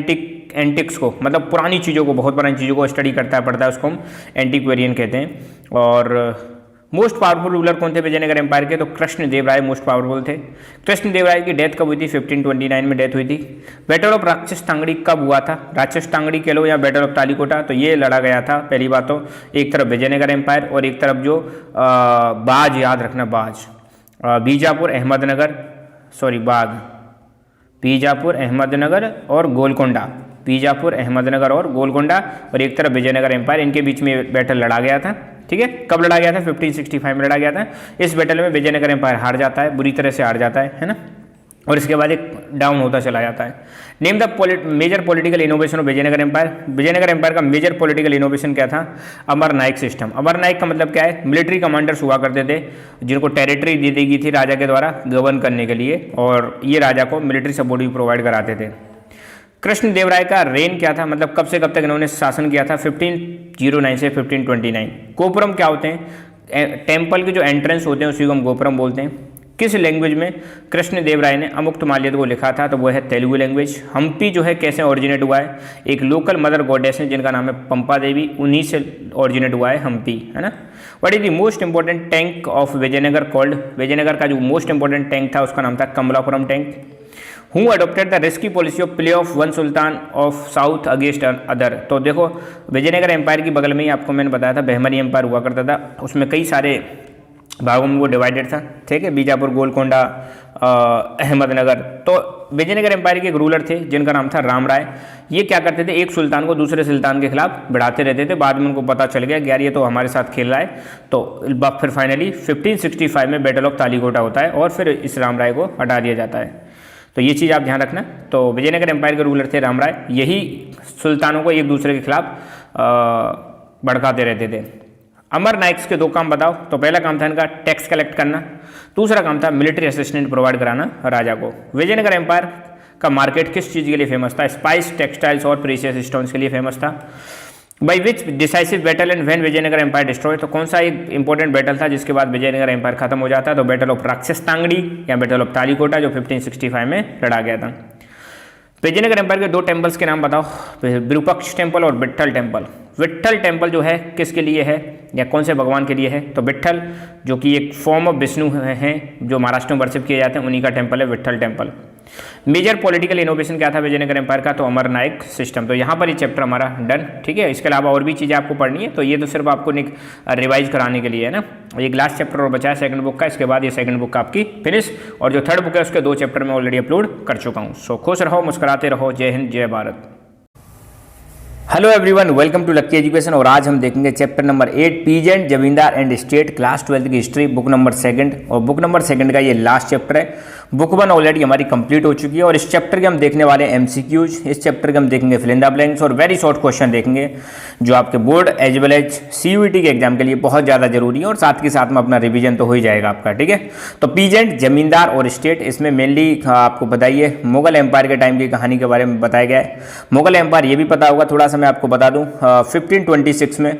एंटिक्स को, मतलब पुरानी चीज़ों को, बहुत पुरानी चीज़ों को स्टडी करता है, पढ़ता है, उसको हम एंटीक्वेरियन कहते हैं। और मोस्ट पावरफुल रूलर कौन थे विजयनगर एम्पायर के? तो कृष्णदेव राय मोस्ट पावरफुल थे। कृष्णदेव राय की डेथ कब हुई थी? 1529 में डेथ हुई थी। बैटल ऑफ राक्षस टांगड़ी कब हुआ था? राक्षस टांगड़ी कह लो या बैटल ऑफ तालीकोटा, तो ये लड़ा गया था। पहली बात तो एक तरफ विजयनगर एम्पायर और एक तरफ जो बाज, याद रखना बाज, बीजापुर अहमदनगर, सॉरी बाग, बीजापुर अहमदनगर और गोलकोंडा, बीजापुर अहमदनगर और गोलकोंडा, और एक तरफ विजयनगर एम्पायर। इनके बीच में बैटल लड़ा गया था। ठीक है, कब लड़ा गया था? 1565 में लड़ा गया था। इस बैटल में विजयनगर एम्पायर हार जाता है, बुरी तरह से हार जाता है ना, और इसके बाद एक डाउन होता चला जाता है। Name the major political innovation of Vijayanagar empire? Vijayanagar empire का मेजर पॉलिटिकल इनोवेशन क्या था? अमर नायक सिस्टम। अमर नायक का मतलब क्या है? मिलिट्री कमांडर्स हुआ करते थे जिनको टेरिटरी दे दी गई थी राजा के द्वारा गवर्न करने के लिए, और ये राजा को मिलिट्री सपोर्ट भी प्रोवाइड कराते थे। कृष्णदेव राय का रेन क्या था? मतलब कब से कब तक इन्होंने शासन किया था? 1509 से 1529। गोपुरम क्या होते हैं? टेम्पल के जो एंट्रेंस होते हैं उसी को हम गोपुरम बोलते हैं। किस लैंग्वेज में कृष्णदेव राय ने अमुक्तमाल्यद को लिखा था? तो वो है तेलुगु लैंग्वेज। हम्पी जो है कैसे ओरिजिनेट हुआ है? एक लोकल मदर गॉडेस है जिनका नाम है पंपा देवी, उन्हीं से ओरिजिनेट हुआ है हम्पी, है ना। What is the most important tank of Vijayanagara called? Vijayanagara का जो मोस्ट इंपॉर्टेंट टैंक था उसका नाम था Kamalapuram tank. Who adopted the risky policy of play of one sultan of south against other? तो देखो विजयनगर एम्पायर की बगल में ही आपको मैंने बताया था बहमनी एम्पायर हुआ करता था, उसमें कई सारे भागों में वो डिवाइडेड था। ठीक है, बीजापुर, गोलकोंडा, अहमदनगर। तो विजयनगर एम्पायर के एक रूलर थे जिनका नाम था राम राय। ये क्या करते थे? एक सुल्तान को दूसरे सुल्तान के खिलाफ बढ़ाते रहते थे। बाद में उनको पता चल गया कि यार ये तो हमारे साथ खेल रहा है, तो फिर फाइनली 1565 में बैटल ऑफ तालीकोटा होता है और फिर इस राम राय को हटा दिया जाता है। तो ये चीज़ आप ध्यान रखना। तो विजयनगर एम्पायर के रूलर थे राम राय, यही सुल्तानों को एक दूसरे के खिलाफ भड़काते रहते थे। अमर नाइक्स के 2 काम बताओ। तो पहला काम था इनका टैक्स कलेक्ट करना, दूसरा काम था मिलिट्री असिस्टेंट प्रोवाइड कराना राजा को। विजयनगर एम्पायर का मार्केट किस चीज़ के लिए फेमस था? स्पाइस, टेक्सटाइल्स और प्रीशियस स्टोन्स के लिए फेमस था। By which decisive battle and when Vijayanagara empire destroy? तो कौन सा एक इंपॉर्टेंट बैटल था जिसके बाद विजयनगर एम्पायर खत्म हो जाता है? तो बैटल ऑफ राक्षस टांगड़ी या बैटल ऑफ तालीकोटा जो 1565 में लड़ा गया था। विजयनगर एम्पायर के 2 टेम्पल्स के नाम बताओ, विरूपाक्ष टेम्पल और विट्ठल टेम्पल। विट्ठल टेम्पल जो है किसके लिए है या कौन से भगवान के लिए है? तो विट्ठल जो कि एक फॉर्म ऑफ विष्णु हैं जो महाराष्ट्र में वर्शिप किए जाते हैं, उन्हीं का टेम्पल है Vitthala temple. Major political innovation क्या था विजयनगर एम्पायर का? तो अमर नायक सिस्टम। तो यहाँ पर ये चैप्टर हमारा डन, ठीक है। इसके अलावा और भी चीज़ें आपको पढ़नी है, तो ये तो सिर्फ आपको रिवाइज कराने के लिए है ना। एक लास्ट चैप्टर और बचा है सेकंड बुक का, इसके बाद ये सेकंड बुक आपकी फिनिश, और जो थर्ड बुक है उसके 2 चैप्टर मैं ऑलरेडी अपलोड कर चुका हूँ। सो खुश रहो, मुस्कुराते रहो। जय हिंद, जय Bharat. Hello everyone, welcome to lucky education. और आज हम देखेंगे chapter number 8 peasant zamindar and state class 12 की हिस्ट्री, बुक नंबर 2। और बुक नंबर 2 का ये लास्ट चैप्टर है। बुक 1 ऑलरेडी हमारी कंप्लीट हो चुकी है और इस चैप्टर के हम देखने वाले हैं एमसीक्यूज। इस चैप्टर के हम देखेंगे फिल इन द ब्लैंक्स और वेरी शॉर्ट क्वेश्चन देखेंगे जो आपके board as well as CUET के एग्जाम के लिए बहुत ज़्यादा जरूरी है, और साथ के साथ में अपना रिवीजन तो हो ही जाएगा आपका, ठीक है। तो पीजेंट जमींदार और स्टेट, इसमें मेनली आपको बताइए मुगल एम्पायर के टाइम की कहानी के बारे में बताया गया है। मुगल एम्पायर ये भी पता होगा, थोड़ा सा मैं आपको बता दूं, 1526 में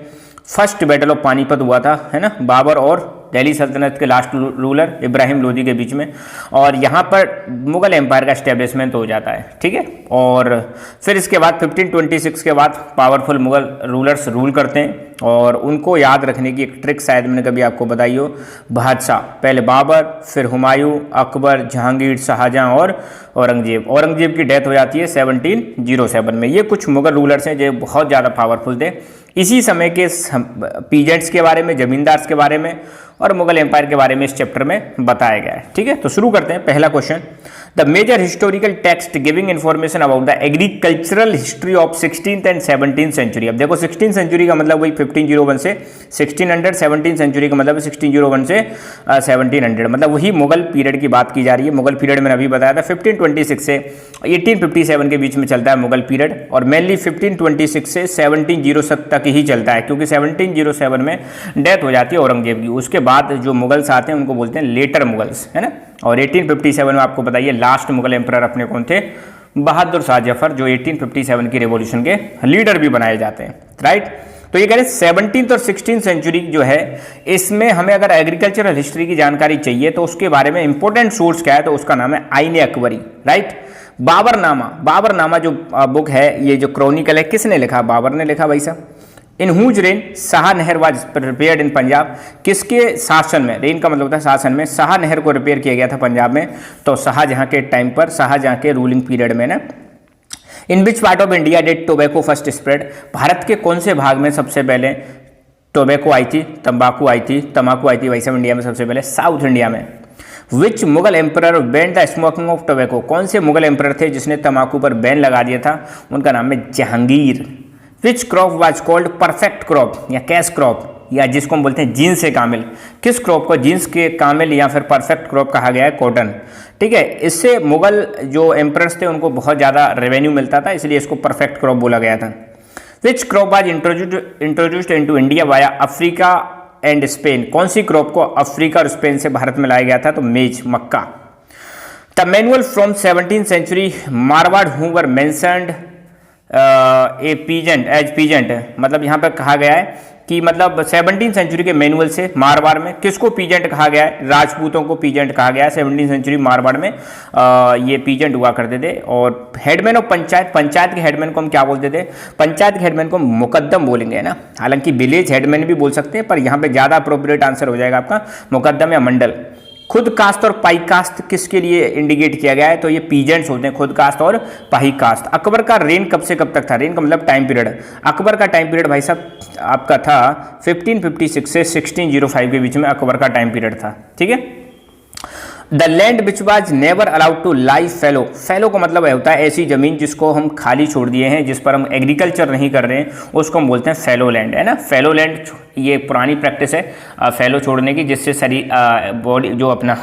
फर्स्ट बैटल ऑफ पानीपत हुआ था, है ना, बाबर और दिल्ली सल्तनत के लास्ट रूलर इब्राहिम लोदी के बीच में, और यहाँ पर मुगल एम्पायर का एस्टेब्लिशमेंट हो जाता है, ठीक है। और फिर इसके बाद 1526 के बाद पावरफुल मुगल रूलर्स रूल करते हैं, और उनको याद रखने की एक ट्रिक शायद मैंने कभी आपको बताई हो। बादशाह, पहले बाबर, फिर हुमायूं, अकबर, जहांगीर, शाहजहां और औरंगजेब। औरंगजेब की डेथ हो जाती है 1707 में। ये कुछ मुगल रूलर्स हैं जो बहुत ज़्यादा पावरफुल थे। इसी समय के पीजेंट्स के बारे में, जमींदार्स के बारे में और मुगल एम्पायर के बारे में इस चैप्टर में बताया गया है, ठीक है। तो शुरू करते हैं। पहला question, the major historical text giving information about the agricultural history of 16th and 17th century. अब देखो 16th सेंचुरी का मतलब वही 1501 से 1600, 17th सेंचुरी का मतलब 1601 से 1700, मतलब वही मुगल पीरियड की बात की जा रही है। मुगल पीरियड मैंने अभी बताया था 1526 से 1857 के बीच में चलता है मुगल पीरियड, और मेनली 1526 से 1707 तक ही चलता है, क्योंकि 1707 में डेथ हो जाती है औरंगजेब की। उसके बाद जो मुगल्स आते हैं उनको बोलते हैं लेटर मुगल्स, है ना। और 1857 में आपको बताइए लास्ट मुगल एम्परर अपने कौन थे? बहादुर शाह जफर, जो 1857 की रेवोल्यूशन के लीडर भी बनाए जाते हैं, राइट। तो ये कह रहे 17th और 16th सेंचुरी जो है, इसमें हमें अगर एग्रीकल्चरल हिस्ट्री की जानकारी चाहिए तो उसके बारे में इंपॉर्टेंट सोर्स क्या है? तो उसका नाम है आईने अकबरी, राइट। बाबरनामा जो बुक है, ये जो क्रॉनिकल है, किसने लिखा? बाबर ने लिखा भाई साहब। इन हुज रेन शाह नहर वाज रिपेयर्ड इन पंजाब, किसके शासन में? रेन का मतलब होता है शासन में। शाह नहर को रिपेयर किया गया था पंजाब में, तो शाहजहां के टाइम पर, शाहजहां के रूलिंग पीरियड में ना। In which part of India did tobacco first spread, Bharat के कौन से भाग में सबसे पहले टोबैको आई थी, तंबाकू आई थी वैसे इंडिया में सबसे पहले? साउथ इंडिया में। Which Mughal emperor ban the smoking of tobacco, कौन से मुगल एम्परर थे जिसने तंबाकू पर बैन लगा दिया था? उनका नाम है जहांगीर। विच crop was called perfect crop या कैश क्रॉप, या जिसको हम बोलते हैं जीन्स से कामिल? किस क्रॉप को जीन्स के कामिल या फिर परफेक्ट क्रॉप कहा गया है? कॉटन, ठीक है। इससे मुगल जो एम्परर्स थे उनको बहुत ज़्यादा रेवेन्यू मिलता था, इसलिए इसको परफेक्ट क्रॉप बोला गया था। Which crop was introduced into India via Africa and Spain, कौन सी क्रॉप को अफ्रीका और स्पेन से भारत में लाया गया था? तो मेज, मक्का। The manual from 17th century Marwar who were mentioned a peasant as peasant, मतलब यहाँ पर कहा गया है कि मतलब 17th सेंचुरी के मैनुअल से मारवाड़ में किसको पीजेंट कहा गया है? राजपूतों को पीजेंट कहा गया है। 17th सेंचुरी मारवाड़ में ये पीजेंट हुआ करते थे। और हेडमैन ऑफ पंचायत के हेडमैन को हम क्या बोलते थे? पंचायत के हेडमैन को मुकद्दम बोलेंगे ना, हालांकि विलेज हेडमैन भी बोल सकते हैं, पर यहाँ पे ज़्यादा अप्रोप्रिएट आंसर हो जाएगा आपका मुकद्दम या मंडल। खुद कास्ट और पाई कास्ट किसके लिए इंडिकेट किया गया है? तो ये पीजेंट्स होते हैं, खुद कास्ट और पाई कास्ट। अकबर का रेन कब से कब तक था? रेन का मतलब टाइम पीरियड। अकबर का टाइम पीरियड भाई साहब आपका था 1556 से 1605 के बीच में अकबर का टाइम पीरियड था, ठीक है। The land which was never allowed to lie fallow, fallow का मतलब होता है ऐसी जमीन जिसको हम खाली छोड़ दिए हैं, जिस पर हम एग्रीकल्चर नहीं कर रहे हैं, उसको हम बोलते हैं फैलो लैंड, है ना। फैलो लैंड ये पुरानी प्रैक्टिस है फैलो छोड़ने की, जिससे सारी बॉडी जो अपना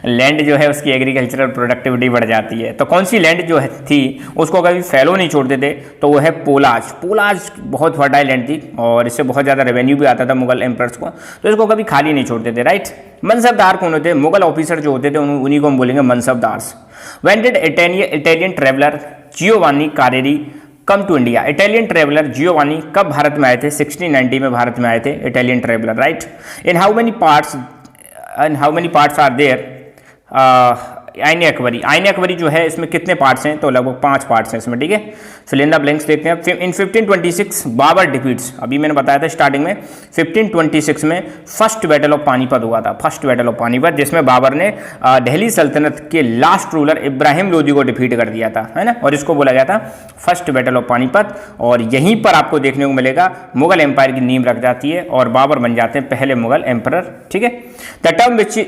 लैंड जो है उसकी एग्रीकल्चरल प्रोडक्टिविटी बढ़ जाती है। तो कौन सी लैंड जो है थी उसको कभी फैलो नहीं छोड़ते थे? तो वो है पोलाज। पोलाज बहुत फर्टाइल लैंड थी और इससे बहुत ज़्यादा रेवेन्यू भी आता था मुगल एम्परर्स को, तो इसको कभी खाली नहीं छोड़ते थे, राइट। मनसबदार कौन होते? मुगल ऑफिसर जो होते थे उन्हीं को हम बोलेंगे mansabdars. When did Italian traveller Giovanni Careri come to India, Italian traveller Giovanni कब भारत में आए थे? 1690 में भारत में आए थे Italian traveller, right. In how many parts are there Ain-i-Akbari जो है इसमें कितने पार्ट्स हैं, तो लगभग 5 पार्ट्स हैं इसमें, ठीक है। फिल इन द ब्लैंक्स देखते हैं। इन 1526 बाबर डिफीट्स, अभी मैंने बताया था स्टार्टिंग में, 1526 में फर्स्ट बैटल ऑफ पानीपत हुआ था, फर्स्ट बैटल ऑफ पानीपत, जिसमें बाबर ने दिल्ली सल्तनत के लास्ट रूलर इब्राहिम लोदी को डिफीट कर दिया था, है ना, और इसको बोला गया था फर्स्ट बैटल ऑफ पानीपत। और यहीं पर आपको देखने को मिलेगा मुगल एम्पायर की नींव रख जाती है और बाबर बन जाते हैं पहले मुगल एम्परर, ठीक है। The term which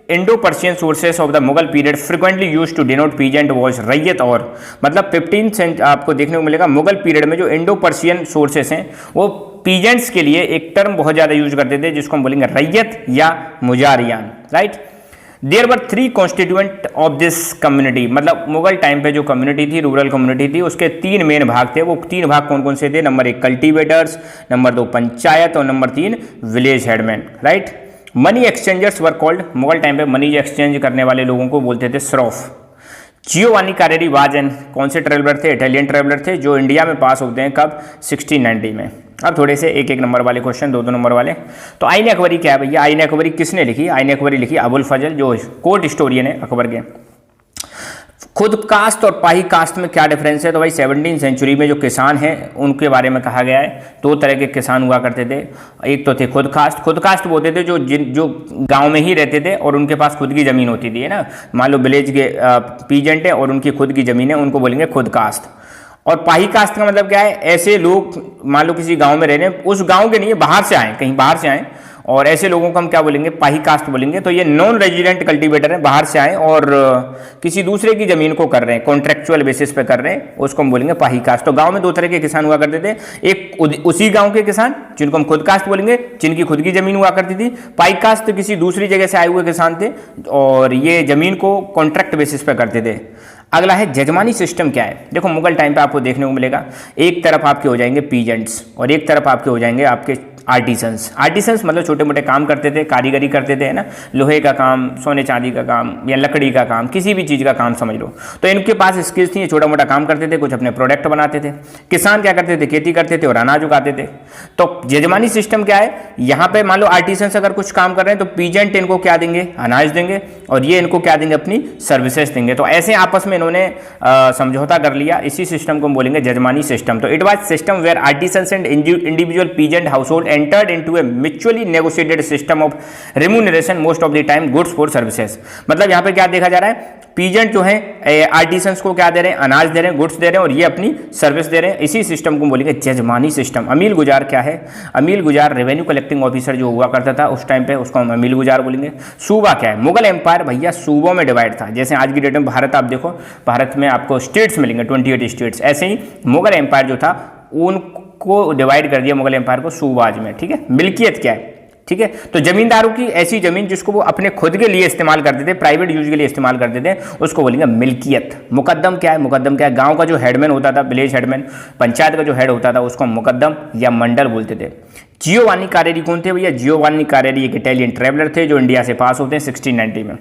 Indo-Persian sources of the Mughal period frequently use to denote peasant was raiyat, और मतलब 15th सेंचुरी आपको देखने को मिलेगा मुगल पीरियड में जो इंडो पर्शियन सोर्सेस हैं वो पीजेंट्स के लिए एक टर्म बहुत ज़्यादा यूज करते थे जिसको हम बोलेंगे रैयत या muzarian, right. There were 3 constituent of this community, मतलब मुगल टाइम पे जो कम्युनिटी थी, रूरल कम्युनिटी थी, उसके 3 मेन भाग थे। वो 3 भाग कौन कौन से थे? नंबर 1 कल्टीवेटर्स, नंबर 2 पंचायत और number 3 village headman, right. Money exchangers were called, Mughal time पे मनी एक्सचेंज करने वाले लोगों को बोलते थे श्रॉफ। जियोवानी कैरेरी वाज एन, कौन से ट्रेवलर थे? इटालियन ट्रेवलर थे जो इंडिया में पास होते हैं कब? 1690 में। अब थोड़े से एक एक नंबर वाले क्वेश्चन, 2-2 नंबर वाले। तो आईने अकबरी क्या है भैया? आईने अकबरी किसने लिखी? आईने अकबरी लिखी अबुल फजल, जो कोर्ट हिस्टोरियन है अकबर के। खुद कास्ट और पाही कास्ट में क्या डिफरेंस है? तो भाई 17वीं सेंचुरी में जो किसान हैं उनके बारे में कहा गया है। 2 तरह के किसान हुआ करते थे, एक तो थे खुद कास्ट बोलते थे जो गांव में ही रहते थे और उनके पास खुद की ज़मीन होती थी, है ना। मान लो विलेज के पीजेंट है और उनकी खुद की ज़मीन है, उनको बोलेंगे खुद कास्ट। और पाही कास्ट का मतलब क्या है? ऐसे लोग मान लो किसी गांव में रह रहे हैं, उस गांव के नहीं, बाहर से आए, कहीं बाहर से आए, और ऐसे लोगों को हम क्या बोलेंगे? पाही कास्ट बोलेंगे। तो ये नॉन रेजिडेंट कल्टीवेटर हैं, बाहर से आए और किसी दूसरे की ज़मीन को कर रहे हैं, कॉन्ट्रेक्चुअल बेसिस पे कर रहे हैं, उसको हम बोलेंगे पाही कास्ट। तो गांव में 2 तरह के किसान हुआ करते थे, एक उसी गांव के किसान जिनको हम खुद कास्ट बोलेंगे, जिनकी खुद की ज़मीन हुआ करती थी। पाही कास्ट तो किसी दूसरी जगह से आए हुए किसान थे और ये ज़मीन को कॉन्ट्रैक्ट बेसिस पे करते थे। अगला है जजमानी सिस्टम क्या है? देखो मुगल टाइम पे आपको देखने को मिलेगा, एक तरफ आपके हो जाएंगे पीजेंट्स और एक तरफ आपके हो जाएंगे आपके आर्टिसंस मतलब छोटे मोटे काम करते थे, कारीगरी करते थे, है ना, लोहे का काम, सोने चांदी का काम या लकड़ी का काम, किसी भी चीज़ का काम समझ लो। तो इनके पास स्किल्स थी, छोटा मोटा काम करते थे, कुछ अपने प्रोडक्ट बनाते थे। किसान क्या करते थे? खेती करते थे और अनाज उगाते थे। तो जजमानी सिस्टम क्या है? यहाँ पे मान लो आर्टिसंस अगर कुछ काम कर रहे हैं तो पीजेंट इनको क्या देंगे? अनाज देंगे और ये इनको क्या देंगे? अपनी सर्विसेज देंगे। तो ऐसे आपस में इन्होंने समझौता कर लिया, इसी सिस्टम को हम बोलेंगे जजमानी सिस्टम। तो it was system where artisans and individual peasant household entered into a mutually negotiated system of remuneration most of the time goods for services। मतलब यहाँ पे क्या देखा जा रहा है? पीजेंट जो है आर्टिसंस को क्या दे रहे हैं? अनाज दे रहे हैं, गुड्स दे रहे हैं और ये अपनी सर्विस दे रहे हैं। इसी सिस्टम को बोलेंगे जजमानी सिस्टम। अमील गुजार क्या है? अमील गुजार रेवेन्यू कलेक्टिंग ऑफिसर जो हुआ करता था उस टाइम पे, उसको हम अमील गुजार बोलेंगे। सूबा क्या है? मुगल एम्पायर भैया सूबों में डिवाइड था। जैसे आज की डेट में भारत आप देखो, भारत में आपको स्टेट्स मिलेंगे 28 स्टेट्स, ऐसे ही मुगल एम्पायर जो था उनको डिवाइड कर दिया मुगल एम्पायर को सूबाज में, ठीक है। मिल्कियत क्या है? ठीक है, तो जमींदारों की ऐसी जमीन जिसको वो अपने खुद के लिए इस्तेमाल करते थे, प्राइवेट यूज के लिए इस्तेमाल करते थे, उसको बोलेंगे मिल्कियत। मुकद्दम क्या है? मुकद्दम क्या है? गांव का जो हेडमैन होता था, विलेज हेडमैन, पंचायत का जो हेड होता था, उसको मुकद्दम या मंडल बोलते थे। जियोवानी कैरेरी कौन थे भैया? जियोवानी कैरेरी एक इटालियन ट्रेवलर थे जो इंडिया से पास होते हैं 1690 में।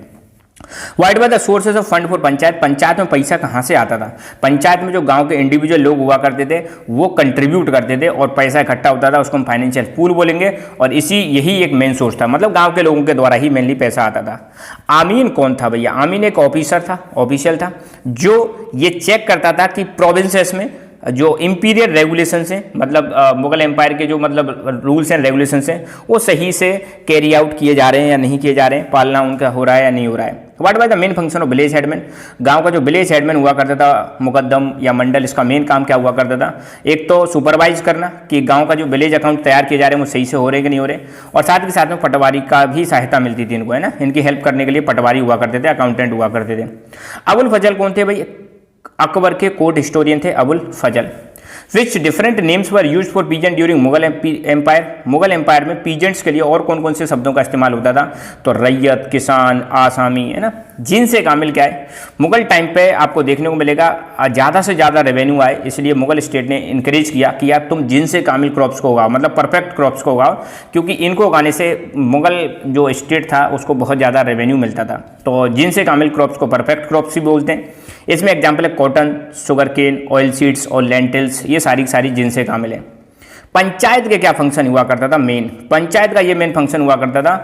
What were the sources of fund for panchayat? Panchayat में पैसा कहाँ से आता था? पंचायत में जो गांव के इंडिविजुअल लोग हुआ करते थे वो कंट्रीब्यूट करते थे और पैसा इकट्ठा होता था, उसको हम फाइनेंशियल पूल बोलेंगे। और यही एक मेन सोर्स था, मतलब गांव के लोगों के द्वारा ही मेनली पैसा आता था। आमीन कौन था भैया? आमीन एक ऑफिशियल था जो ये चेक करता था कि प्रोविंसेस में जो इंपीरियल रेगुलेशंस हैं, मतलब मुगल एम्पायर के जो मतलब रूल्स एंड रेगुलेशंस हैं, वो सही से कैरी आउट किए जा रहे हैं या नहीं किए जा रहे हैं, पालना उनका हो रहा है या नहीं हो रहा है। What was the main function of village headman? गांव का जो विलेज हेडमैन हुआ करता था, मुकद्दम या मंडल, इसका मेन काम क्या हुआ करता था? एक तो सुपरवाइज करना कि गांव का जो विलेज अकाउंट तैयार किए जा रहे हैं वो सही से हो रहे कि नहीं हो रहे, और साथ के साथ में पटवारी का भी सहायता मिलती थी इनको, है ना। इनकी हेल्प करने के लिए पटवारी हुआ करते थे, अकाउंटेंट हुआ करते थे। अबुल फजल कौन थे भाई? अकबर के कोर्ट हिस्टोरियन थे Abul Fazl. Which different names were use for peasant during Mughal empire? Mughal empire में पीजेंट्स के लिए और कौन कौन से शब्दों का इस्तेमाल होता था? तो रैयत, किसान, आसामी, है ना। जिनसे कामिल क्या है? मुगल टाइम पे आपको देखने को मिलेगा ज़्यादा से ज़्यादा रेवेन्यू आए, इसलिए मुगल स्टेट ने इंकरेज किया कि यार तुम जिनसे कामिल क्रॉप्स को उगाओ, मतलब परफेक्ट क्रॉप्स को उगाओ, क्योंकि इनको उगाने से मुगल जो स्टेट था उसको बहुत ज़्यादा रेवेन्यू मिलता था। तो जिनसे कामिल क्रॉप्स को परफेक्ट क्रॉप्स ही बोलते हैं। इसमें एग्जाम्पल है cotton, sugar cane, oil seeds और लेंटिल्स, ये सारी जिनसे कामिल है। पंचायत के क्या फंक्शन हुआ करता था, मेन पंचायत का ये मेन फंक्शन हुआ करता था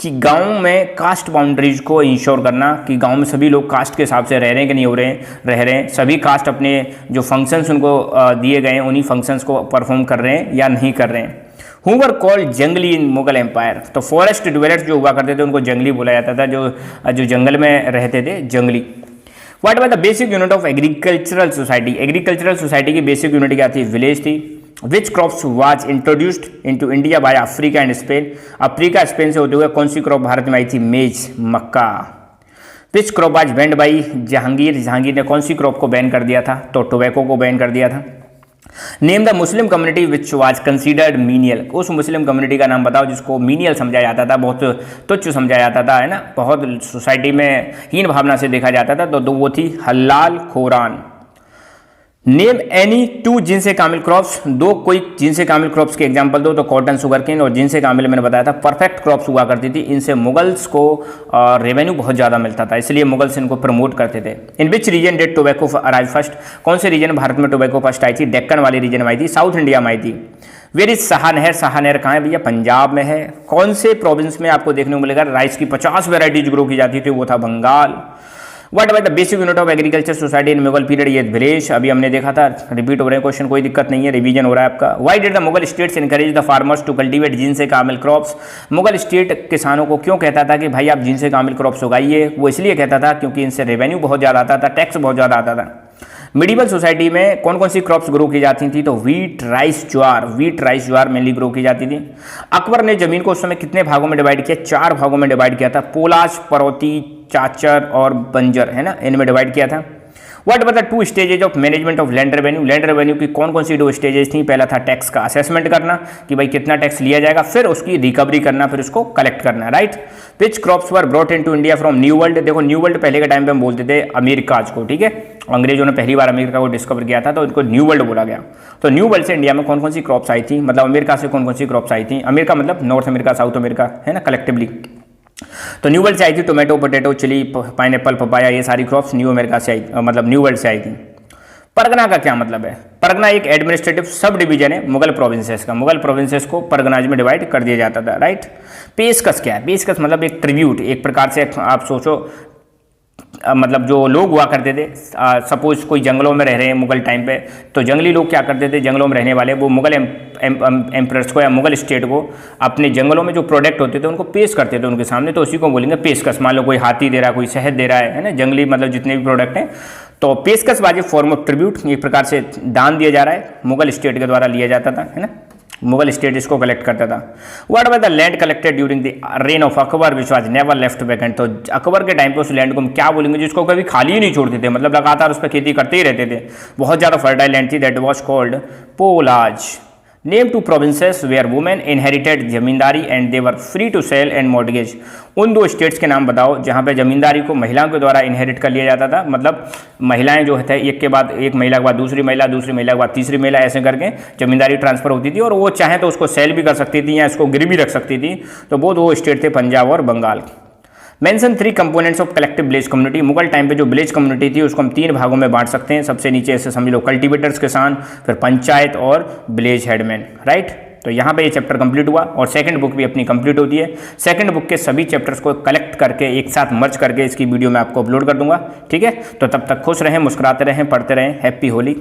कि गांव में कास्ट बाउंड्रीज को इंश्योर करना कि गांव में सभी लोग कास्ट के हिसाब से रह रहे हैं कि नहीं हो रहे हैं, रह रहे हैं, सभी कास्ट अपने जो फंक्शंस उनको दिए गए हैं उन्हीं फंक्शंस को परफॉर्म कर रहे हैं या नहीं कर रहे हैं। हु वर कॉल्ड जंगली इन मुगल एम्पायर, तो फॉरेस्ट ड्वेलर्स जो हुआ करते थे उनको जंगली बोला जाता था, जो जंगल में रहते थे जंगली। What was the basic unit of agricultural society, agricultural society की बेसिक यूनिट क्या थी, विलेज थी। Which crops was introduced into India by Africa and Spain, Africa Spain से होते हुए कौन सी क्रॉप भारत में आई थी, मेज, मक्का। Which crop was banned by Jahangir, Jahangir ने कौन सी क्रॉप को बैन कर दिया था, तो टोबैको को बैन कर दिया था। Name the Muslim community which was considered menial, उस मुस्लिम कम्युनिटी का नाम बताओ जिसको मीनियल समझा जाता था, बहुत तुच्छ समझा जाता था, है ना, बहुत सोसाइटी में हीन भावना से देखा जाता था, तो वो थी हल्लाल खोरान। नेम एनी टू जिनसे कामिल क्रॉप्स, दो कोई जिनसे कामिल क्रॉप्स के एग्जांपल दो, तो कॉटन, शुगरकेन और जिनसे कामिल मैंने बताया था परफेक्ट क्रॉप्स हुआ करती थी, इनसे मुगल्स को रेवेन्यू बहुत ज़्यादा मिलता था, इसलिए मुगल्स इनको प्रमोट करते थे। In which region did tobacco arrive first, कौन से रीजन भारत में टोबैको फर्स्ट आई थी, डेक्कन वाले रीजन में आई थी, साउथ इंडिया में आई थी। वेयर इज सहा नहर, सहा नहर कहाँ है भैया, पंजाब में है। कौन से प्रोविंस में आपको देखने को मिलेगा राइस की 50 वेराइटीज ग्रो की जाती थी, वो था Bengal. What was the basic unit of agriculture society in Mughal period, ये विलेज, अभी हमने देखा था, रिपीट हो रहे हैं क्वेश्चन, कोई दिक्कत नहीं है, रिवीजन हो रहा है आपका। Why did the Mughal states encourage the farmers to cultivate jins-i kamil crops, Mughal state किसानों को क्यों कहता था कि भाई आप जिनसे कामिल क्रॉप्स उगाइए, वो इसलिए कहता था क्योंकि इनसे रेवेन्यू बहुत ज़्यादा आता था, टैक्स बहुत ज़्यादा आता था। मिडिवल सोसाइटी में कौन कौन सी क्रॉप्स ग्रो की जाती थी, तो वीट, राइस, ज्वार, वीट, राइस, ज्वार मेनली ग्रो की जाती थी। अकबर ने जमीन को उस समय कितने भागों में डिवाइड किया, 4 भागों में डिवाइड किया था, पोलाज, परौती, चाचर और बंजर, है ना, इनमें डिवाइड किया था। What were the 2 stages of management of land revenue, land revenue की कौन कौन सी 2 स्टेजेस थी, पहला था टैक्स का असेसमेंट करना कि भाई कितना टैक्स लिया जाएगा, फिर उसकी रिकवरी करना, फिर उसको कलेक्ट करना, right. Which crops were brought into India from new world, देखो न्यू वर्ल्ड पहले के टाइम पे हम बोलते थे अमेरिकाज को, ठीक है, अंग्रेजों ने पहली बार अमेरिका को डिस्कवर किया था तो इनको न्यू वर्ल्ड बोला गया। तो न्यू वर्ल्ड से इंडिया में कौन कौन सी क्रॉप्स आई थी, मतलब अमेरिका से कौन कौन सी क्रॉप्स आई थी, अमेरिका मतलब नॉर्थ अमेरिका, साउथ अमेरिका, है ना, कलेक्टिवली। तो न्यू वर्ल्ड से आई थी tomato, potato, chilli, pineapple, papaya, ये सारी क्रॉप्स न्यू अमेरिका से आई, मतलब न्यू वर्ल्ड से आई थी। परगना का क्या मतलब है, परगना एक एडमिनिस्ट्रेटिव सब डिवीजन है मुगल प्रोविंसेस का, मुगल प्रोविंसेस को परगनाज में डिवाइड कर दिया जाता था, राइट। पेशकश क्या है, पेशकश मतलब एक ट्रिब्यूट, एक प्रकार से आप सोचो मतलब जो लोग हुआ करते थे, सपोज कोई जंगलों में रह रहे हैं मुगल टाइम पे, तो जंगली लोग क्या करते थे, जंगलों में रहने वाले वो मुगल एम्परर्स को या मुगल स्टेट को अपने जंगलों में जो प्रोडक्ट होते थे उनको पेश करते थे उनके सामने, तो उसी को बोलेंगे पेशकश। मान लो कोई हाथी दे रहा है, कोई शहद दे रहा है ना, जंगली मतलब जितने भी प्रोडक्ट हैं, तो पेशकश वाजिब फॉर्म ऑफ ट्रिब्यूट, एक प्रकार से दान दिया जा रहा है, मुगल स्टेट के द्वारा लिया जाता था, है ना, मुगल स्टेट इसको कलेक्ट करता था। What was the land collected during the rain of Akbar which was never left vacant, तो अकबर के टाइम पे उस लैंड को हम क्या बोलेंगे जिसको कभी खाली ही नहीं छोड़ते थे, मतलब लगातार उस पर खेती करते ही रहते थे, बहुत ज़्यादा फर्टाइल लैंड थी, दैट वाज कॉल्ड पोलाज। Name 2 provinces where women inherited zamindari and they were free to sell and mortgage, उन 2 स्टेट्स के नाम बताओ जहाँ पे जमींदारी को महिलाओं के द्वारा इनहेरिट कर लिया जाता था, मतलब महिलाएं जो है एक के बाद एक महिला के बाद दूसरी महिला, दूसरी महिला के बाद तीसरी महिला, ऐसे करके जमींदारी ट्रांसफर होती थी, और वो चाहे तो उसको सेल भी कर सकती थी या इसको गिरवी रख सकती थी, तो वो 2 स्टेट थे पंजाब और Bengal. Mention 3 components of collective village community, Mughal time पे जो विलेज कम्युनिटी थी उसको हम 3 भागों में बांट सकते हैं, सबसे नीचे ऐसे समझ लो कल्टीवेटर्स किसान, फिर पंचायत और विलेज हेडमैन, राइट। तो यहाँ पे ये चैप्टर कंप्लीट हुआ और सेकंड बुक भी अपनी कंप्लीट होती है। सेकंड बुक के सभी चैप्टर्स को कलेक्ट करके एक साथ मर्ज करके इसकी वीडियो मैं आपको अपलोड कर दूंगा, ठीक है। तो तब तक खुश रहें, मुस्कुराते रहें, पढ़ते रहें। हैप्पी होली।